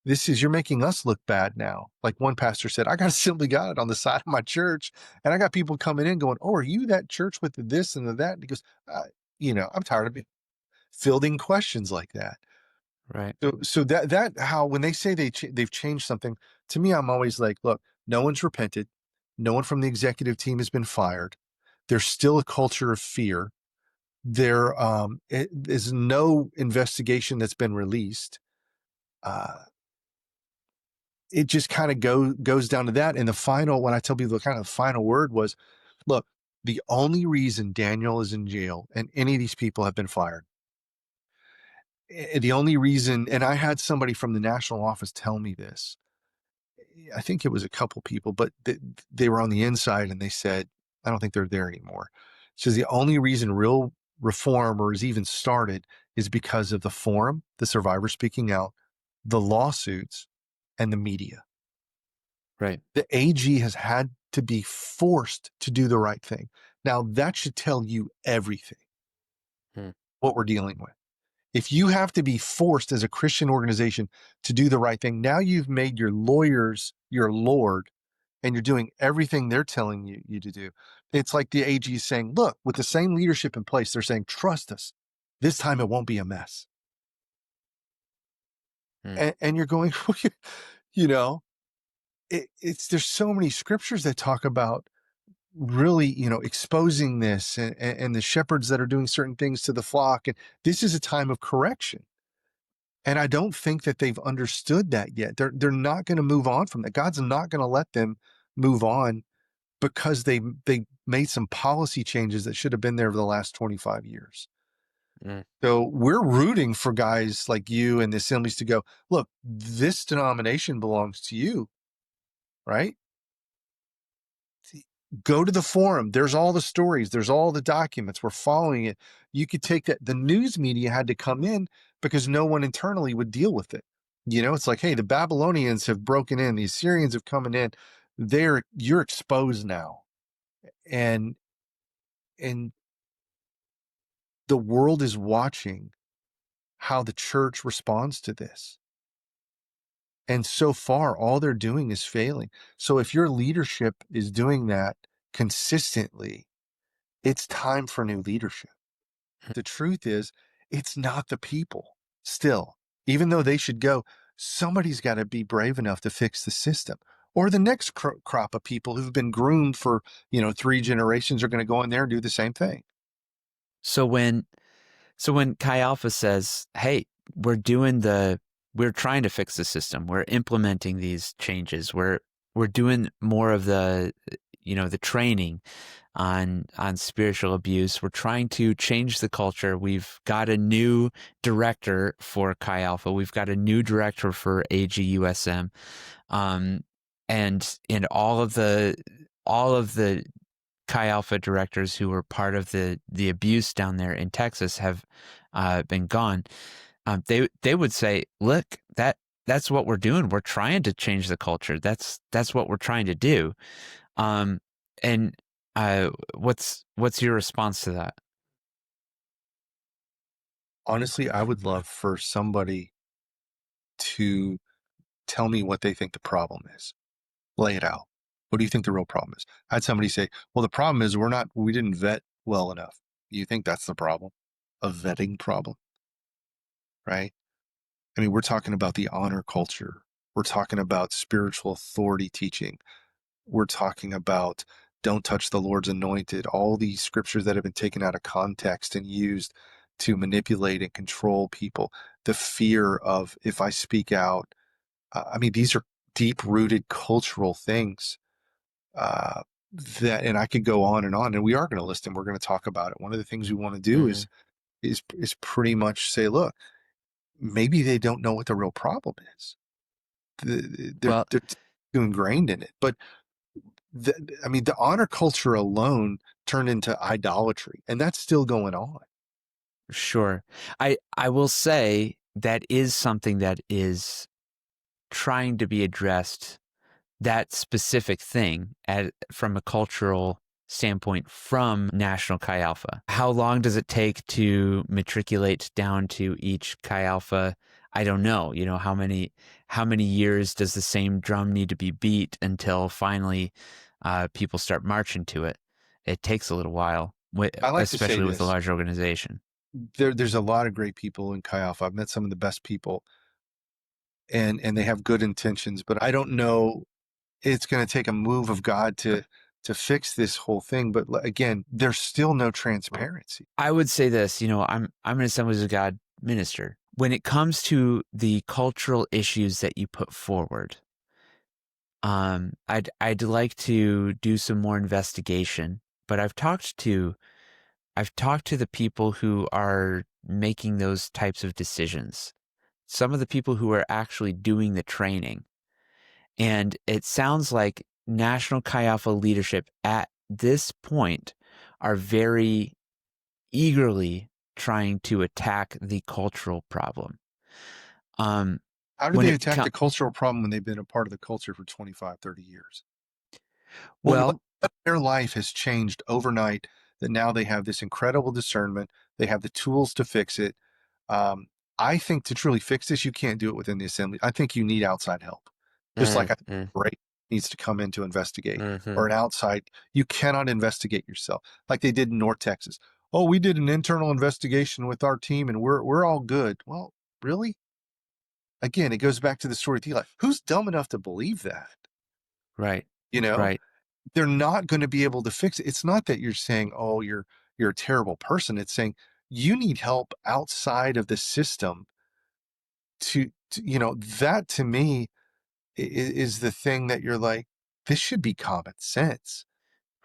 You're making us look bad now. Like one pastor said, I got Assembly of God on the side of my church, and I got people coming in going, oh, are you that church with the this and the that? And he goes, I'm tired of fielding questions like that. Right. So that how, when they say they've changed something, to me, I'm always like, look, no one's repented. No one from the executive team has been fired. There's still a culture of fear. There is no investigation that's been released. It just kind of goes down to that. And when I tell people, the kind of final word was, look, the only reason Daniel is in jail and any of these people have been fired, the only reason, and I had somebody from the national office tell me this, I think it was a couple people, but they were on the inside and they said, I don't think they're there anymore. So the only reason real reform or is even started is because of the forum, the survivor speaking out, the lawsuits, and the media. Right. The AG has had to be forced to do the right thing. Now that should tell you everything, what we're dealing with. If you have to be forced as a Christian organization to do the right thing, now you've made your lawyers your Lord, and you're doing everything they're telling you to do. It's like the AG is saying, look, with the same leadership in place, they're saying, trust us. This time it won't be a mess. And you're going, there's so many scriptures that talk about really, exposing this and the shepherds that are doing certain things to the flock. And this is a time of correction. And I don't think that they've understood that yet. They're not going to move on from that. God's not going to let them move on because they made some policy changes that should have been there for the last 25 years. So we're rooting for guys like you and the assemblies to go, look, this denomination belongs to you, right? Go to the forum. There's all the stories. There's all the documents. We're following it. You could take that. The news media had to come in because no one internally would deal with it. It's like, hey, the Babylonians have broken in. The Assyrians have come in. You're exposed now. And the world is watching how the church responds to this. And so far, all they're doing is failing. So if your leadership is doing that consistently, it's time for new leadership. The truth is, it's not the people still. Even though they should go, somebody's got to be brave enough to fix the system. Or the next crop of people who've been groomed for, 3 generations are going to go in there and do the same thing. So when Chi Alpha says, hey, we're doing the we're trying to fix the system. We're implementing these changes. We're doing more of the the training on spiritual abuse. We're trying to change the culture. We've got a new director for Chi Alpha. We've got a new director for AGUSM. And all of the Chi Alpha directors who were part of the abuse down there in Texas have been gone. They would say, look, that's what we're doing. We're trying to change the culture. That's what we're trying to do. And what's your response to that? Honestly, I would love for somebody to tell me what they think the problem is. Lay it out. What do you think the real problem is? I had somebody say, well, the problem is we didn't vet well enough. You think that's the problem? A vetting problem, right? I mean, we're talking about the honor culture. We're talking about spiritual authority teaching. We're talking about don't touch the Lord's anointed, all these scriptures that have been taken out of context and used to manipulate and control people. The fear of if I speak out, I mean, these are deep-rooted cultural things that, and I could go on, and we are going to list them. We're going to talk about it. One of the things we want to do Mm-hmm. is pretty much say, look, maybe they don't know what the real problem is. Well, They're too ingrained in it. But I mean, the honor culture alone turned into idolatry, and that's still going on. sure. I will say that is something that is trying to be addressed, that specific thing from a cultural standpoint from National Chi Alpha. How long does it take to matriculate down to each Chi Alpha? I don't know. How many years does the same drum need to be beat until finally people start marching to it? It takes a little while, I like to say especially with a this. large organization. There's a lot of great people in Chi Alpha. I've met some of the best people, and they have good intentions, but I don't know it's going to take a move of God to fix this whole thing. But again, there's still no transparency. I would say this, I'm an Assemblies of God minister. When it comes to the cultural issues that you put forward, I'd like to do some more investigation, but I've talked to the people who are making those types of decisions. Some of the people who are actually doing the training. And it sounds like National Chi Alpha leadership at this point are very eagerly trying to attack the cultural problem. Um, How do when they it attack the cultural problem when they've been a part of the culture for 25, 30 years? What well, their life has changed overnight that now they have this incredible discernment. They have the tools to fix it. Um, I think to truly fix this, you can't do it within the assembly. I think you need outside help. Just like I think mm, Ray needs to come in to investigate, mm-hmm. or an outside. You cannot investigate yourself like they did in North Texas. Oh, we did an internal investigation with our team and we're all good. Well, really? Again, it goes back to the story of Eli. Who's dumb enough to believe that? Right, You know, right, they're not going to be able to fix it. It's not that you're saying, oh, you're a terrible person. It's saying you need help outside of the system that to me is the thing that you're like, this should be common sense.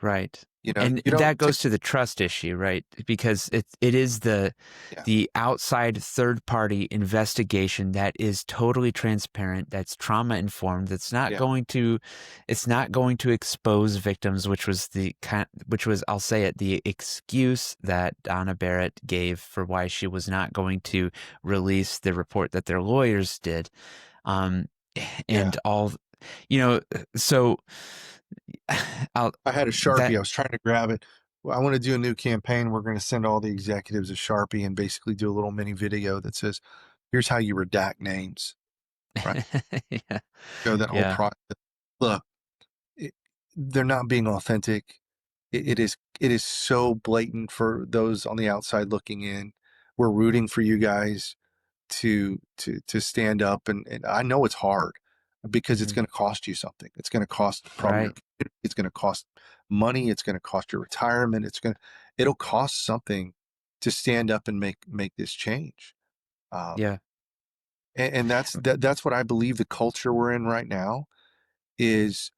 right. You know, And you don't that goes to the trust issue, right? Because it is yeah, the outside third party investigation that is totally transparent, that's trauma informed, yeah, it's not going to expose victims, which was, I'll say it, the excuse that Donna Barrett gave for why she was not going to release the report that their lawyers did. Um, yeah. and all, you know, so I'll, I had a that Sharpie. I was trying to grab it. Well, I want to do a new campaign. We're going to send all the executives a Sharpie and basically do a little mini video that says, here's how you redact names, right? yeah, Go that whole yeah, process. Look, it, they're not being authentic. It is so blatant for those on the outside looking in. We're rooting for you guys to stand up, and I know it's hard because it's mhm, going to cost you something. It's going to cost probably your right, community. It's going to cost money. It's going to cost your retirement. It'll cost something to stand up and make this change. Um, yeah. And that's what I believe the culture we're in right now is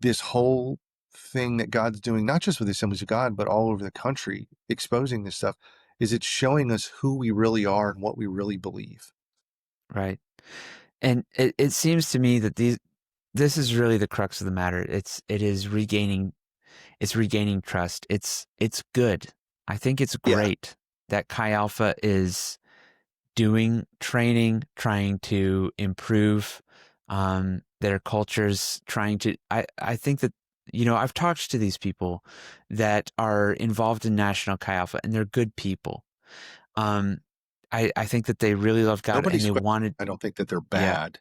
this whole thing that God's doing, not just with the Assemblies of God, but all over the country, exposing this stuff, is it's showing us who we really are and what we really believe. Right. And it seems to me that this is really the crux of the matter. It's regaining trust. It's good. I think it's Yeah. great that Chi Alpha is doing training, trying to improve their cultures, trying to. I think that, I've talked to these people that are involved in National Chi Alpha, and they're good people. Um, I think that they really love God, and Nobody's they questioning. wanted, I don't think that they're yeah, bad.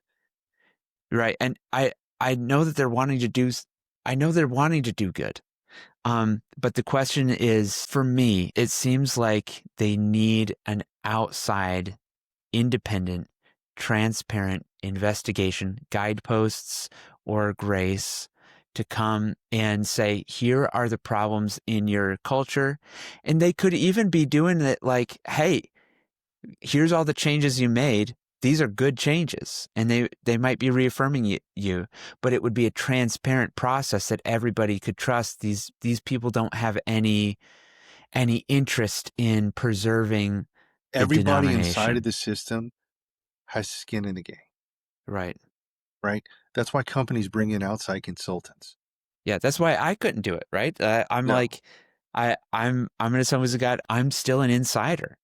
right. And I know that they're wanting to do. I know they're wanting to do good. But the question is, for me, it seems like they need an outside, independent, transparent investigation, guideposts, or grace to come and say, here are the problems in your culture. And they could even be doing it like, hey, here's all the changes you made. These are good changes. And they might be reaffirming you, but it would be a transparent process that everybody could trust. These people don't have any interest in preserving the Everybody inside of denomination. the system has skin in the game, Right. right? That's why companies bring in outside consultants. Yeah, that's why I couldn't do it, right? I'm No. like, I'm an Assemblies of God. I'm still an insider,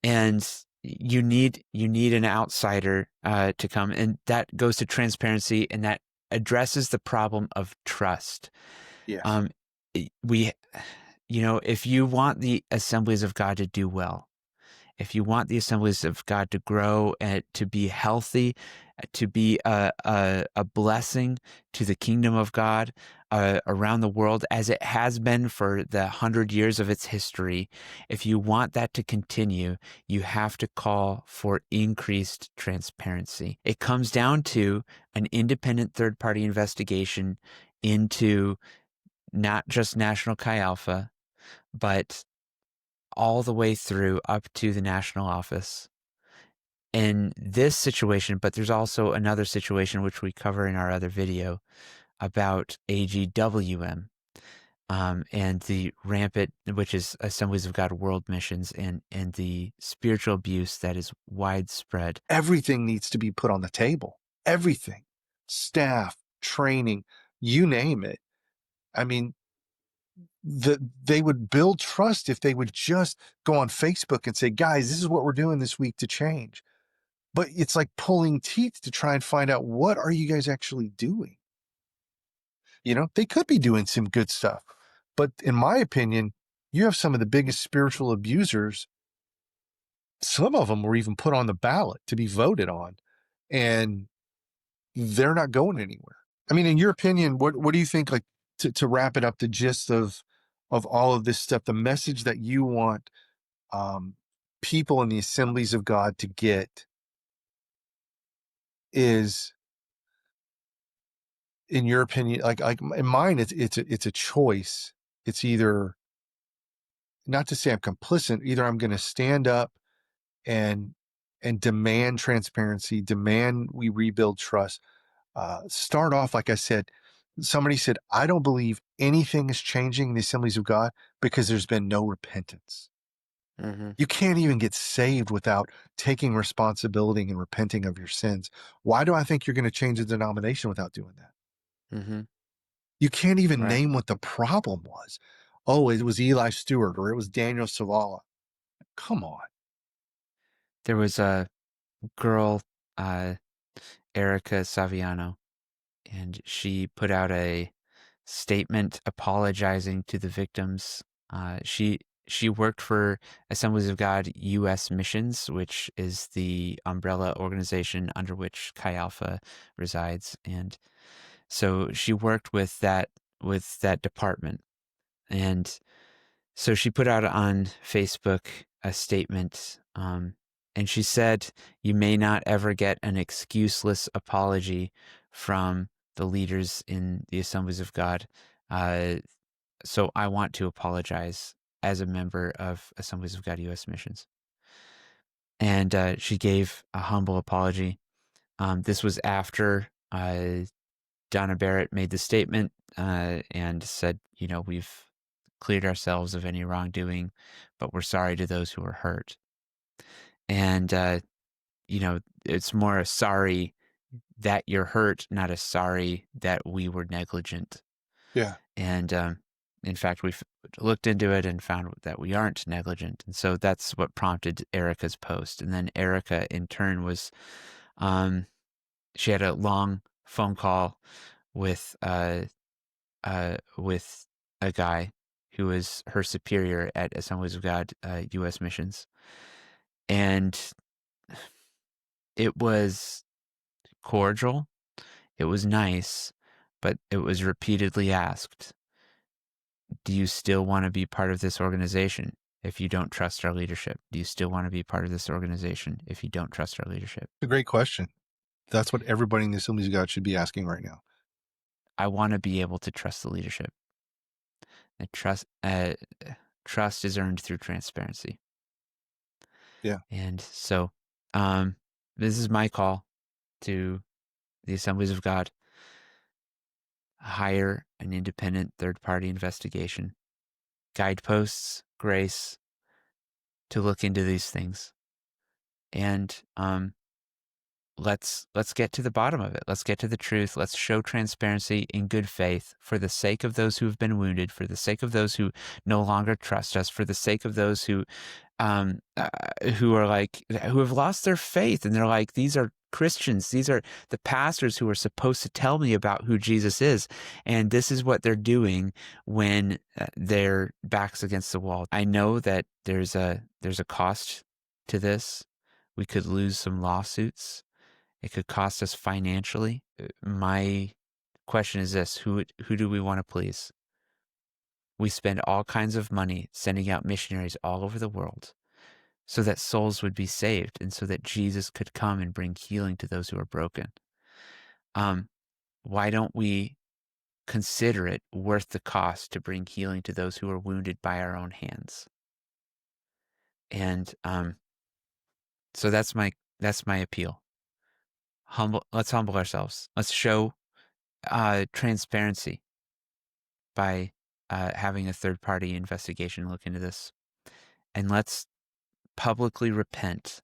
and you need an outsider to come, and that goes to transparency, and that addresses the problem of trust. Yes. Um, we, if you want the Assemblies of God to do well, if you want the Assemblies of God to grow and to be healthy, to be a blessing to the kingdom of God around the world, as it has been for the 100 years of its history, if you want that to continue, you have to call for increased transparency. It comes down to an independent third-party investigation into not just National Chi Alpha, but all the way through up to the national office. In this situation, but there's also another situation which we cover in our other video about AGWM, and the rampant, which is Assemblies of God World Missions, and the spiritual abuse that is widespread. Everything needs to be put on the table. Everything. Staff, training, you name it. I mean, they would build trust if they would just go on Facebook and say, guys, this is what we're doing this week to change. But it's like pulling teeth to try and find out, what are you guys actually doing? They could be doing some good stuff. But in my opinion, you have some of the biggest spiritual abusers. Some of them were even put on the ballot to be voted on, and they're not going anywhere. I mean, in your opinion, what do you think, like, to wrap it up, the gist of all of this stuff, the message that you want people in the Assemblies of God to get is, in your opinion, like in mine, it's a choice. It's either, not to say I'm complicit, either I'm going to stand up and demand transparency, demand we rebuild trust. Start off, like I said, somebody said, I don't believe anything is changing in the Assemblies of God because there's been no repentance. Mm-hmm. You can't even get saved without taking responsibility and repenting of your sins. Why do I think you're going to change the denomination without doing that? Mm-hmm. You can't even Right. name what the problem was. Oh, it was Eli Stewart, or it was Daniel Savala. Come on. There was a girl, Erica Saviano, and she put out a statement apologizing to the victims. She worked for Assemblies of God U.S. Missions, which is the umbrella organization under which Chi Alpha resides, and so she worked with that department. And so she put out on Facebook a statement, and she said, "You may not ever get an excuseless apology from the leaders in the Assemblies of God. Uh, so I want to apologize as a member of Assemblies of God U.S. Missions." And she gave a humble apology. This was after Donna Barrett made the statement and said, we've cleared ourselves of any wrongdoing, but we're sorry to those who were hurt. And, it's more a sorry that you're hurt, not a sorry that we were negligent. Yeah. And in fact, we've looked into it and found that we aren't negligent. And so that's what prompted Erica's post. And then Erica, in turn, she had a long phone call with a guy who was her superior at Assemblies of God U.S. Missions. And it was cordial, it was nice, but it was repeatedly asked, do you still want to be part of this organization if you don't trust our leadership? Do you still want to be part of this organization if you don't trust our leadership? It's a great question. That's what everybody in the Assemblies of God should be asking right now. I want to be able to trust the leadership. And trust is earned through transparency. Yeah. And so this is my call to the Assemblies of God. Hire an independent third-party investigation. Guideposts, grace, to look into these things. And let's get to the bottom of it. Let's get to the truth. Let's show transparency in good faith for the sake of those who have been wounded, for the sake of those who no longer trust us, for the sake of those who have lost their faith, and they're like, these are Christians. These are the pastors who are supposed to tell me about who Jesus is, and this is what they're doing when their back's against the wall. I know that there's a cost to this. We could lose some lawsuits. It could cost us financially. My question is this: who do we want to please? We spend all kinds of money sending out missionaries all over the world so that souls would be saved and so that Jesus could come and bring healing to those who are broken. Why don't we consider it worth the cost to bring healing to those who are wounded by our own hands? And so that's my appeal. Let's humble ourselves. Let's show transparency by having a third-party investigation look into this, and let's publicly repent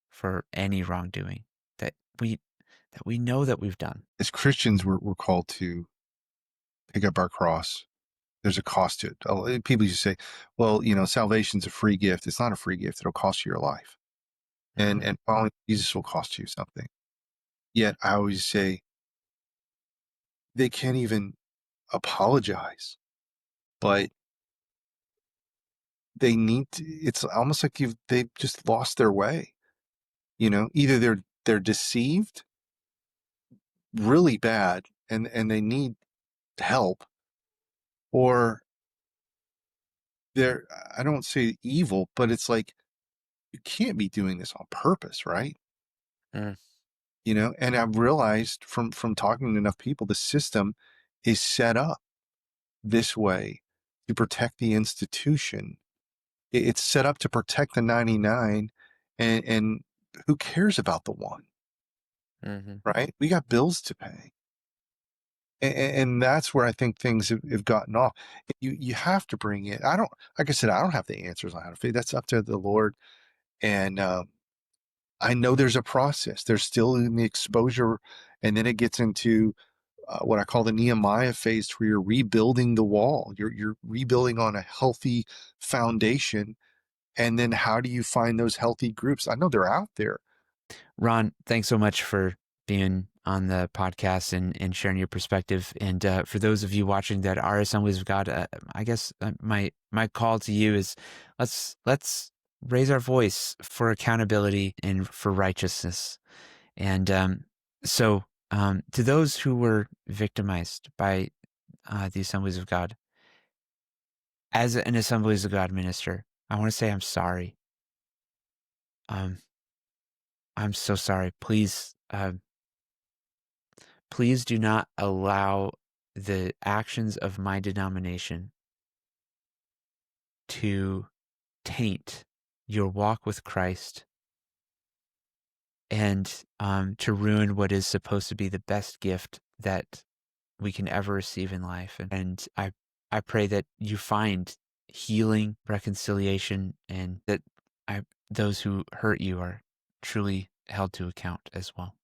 for any wrongdoing that we know that we've done. As Christians, we're called to pick up our cross. There's a cost to it. People used to say, well, salvation's a free gift. It's not a free gift. It'll cost you your life. Mm-hmm. And following Jesus will cost you something. Yet I always say they can't even apologize, but they need to. It's almost like they've just lost their way. Either they're deceived really bad and they need help, or they're, I don't say evil, but it's like, you can't be doing this on purpose, right? Mm. And I've realized from talking to enough people, the system is set up this way to protect the institution. It's set up to protect the 99, and who cares about the one, Mm-hmm. right? We got bills to pay. And that's where I think things have gotten off. You have to bring it. Like I said, I don't have the answers on how to fix. That's up to the Lord. And I know there's a process. There's still in the exposure, and then it gets into what I call the Nehemiah phase, where you're rebuilding the wall. You're rebuilding on a healthy foundation. And then how do you find those healthy groups? I know they're out there. Ron, thanks so much for being on the podcast and sharing your perspective. And for those of you watching that are Assemblies of God, I guess my call to you is let's raise our voice for accountability and for righteousness. And so to those who were victimized by the Assemblies of God, as an Assemblies of God minister, I want to say I'm sorry. I'm so sorry. Please do not allow the actions of my denomination to taint your walk with Christ and to ruin what is supposed to be the best gift that we can ever receive in life. And I pray that you find healing, reconciliation, and that those who hurt you are truly held to account as well.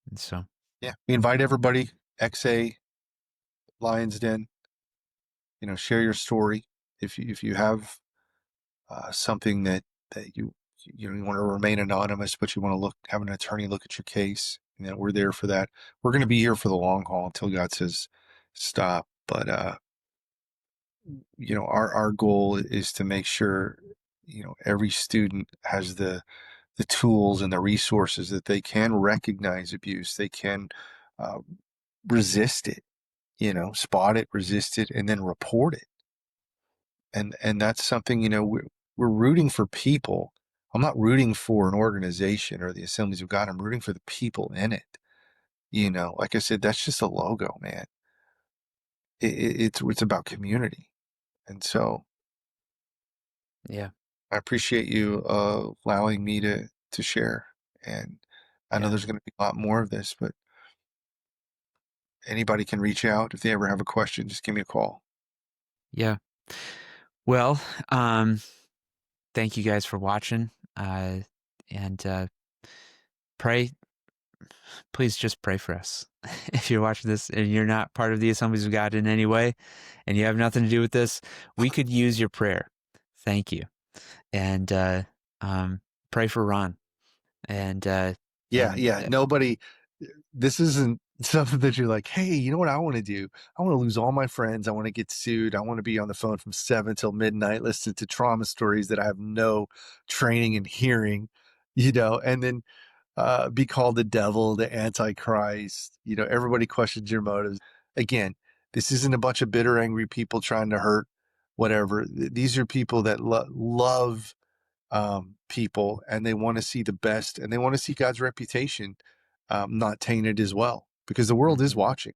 And so, Yeah, we invite everybody, XA, Lions Den, share your story. If you have something that you want to remain anonymous, but you want to have an attorney look at your case, we're there for that. We're going to be here for the long haul until God says stop. But our goal is to make sure every student has the tools and the resources that they can recognize abuse, they can uh, resist it, spot it, resist it, and then report it. And that's something, we're rooting for people. I'm not rooting for an organization or the Assemblies of God. I'm rooting for the people in it. Like I said, that's just a logo, man. It's about community. And so yeah, I appreciate you allowing me to share. And I know yeah, there's going to be a lot more of this, but anybody can reach out. If they ever have a question, just give me a call. yeah. Well, thank you guys for watching. And pray, please just pray for us. If you're watching this and you're not part of the Assemblies of God in any way, and you have nothing to do with this, we could use your prayer. Thank you. And pray for Ron. And Yeah. Nobody, this isn't something that you're like, hey, you know what I want to do? I want to lose all my friends. I want to get sued. I want to be on the phone from 7 till midnight, listening to trauma stories that I have no training in hearing, and then be called the devil, the antichrist. Everybody questions your motives. Again, this isn't a bunch of bitter, angry people trying to hurt whatever. These are people that love people, and they want to see the best, and they want to see God's reputation not tainted as well, because the world is watching.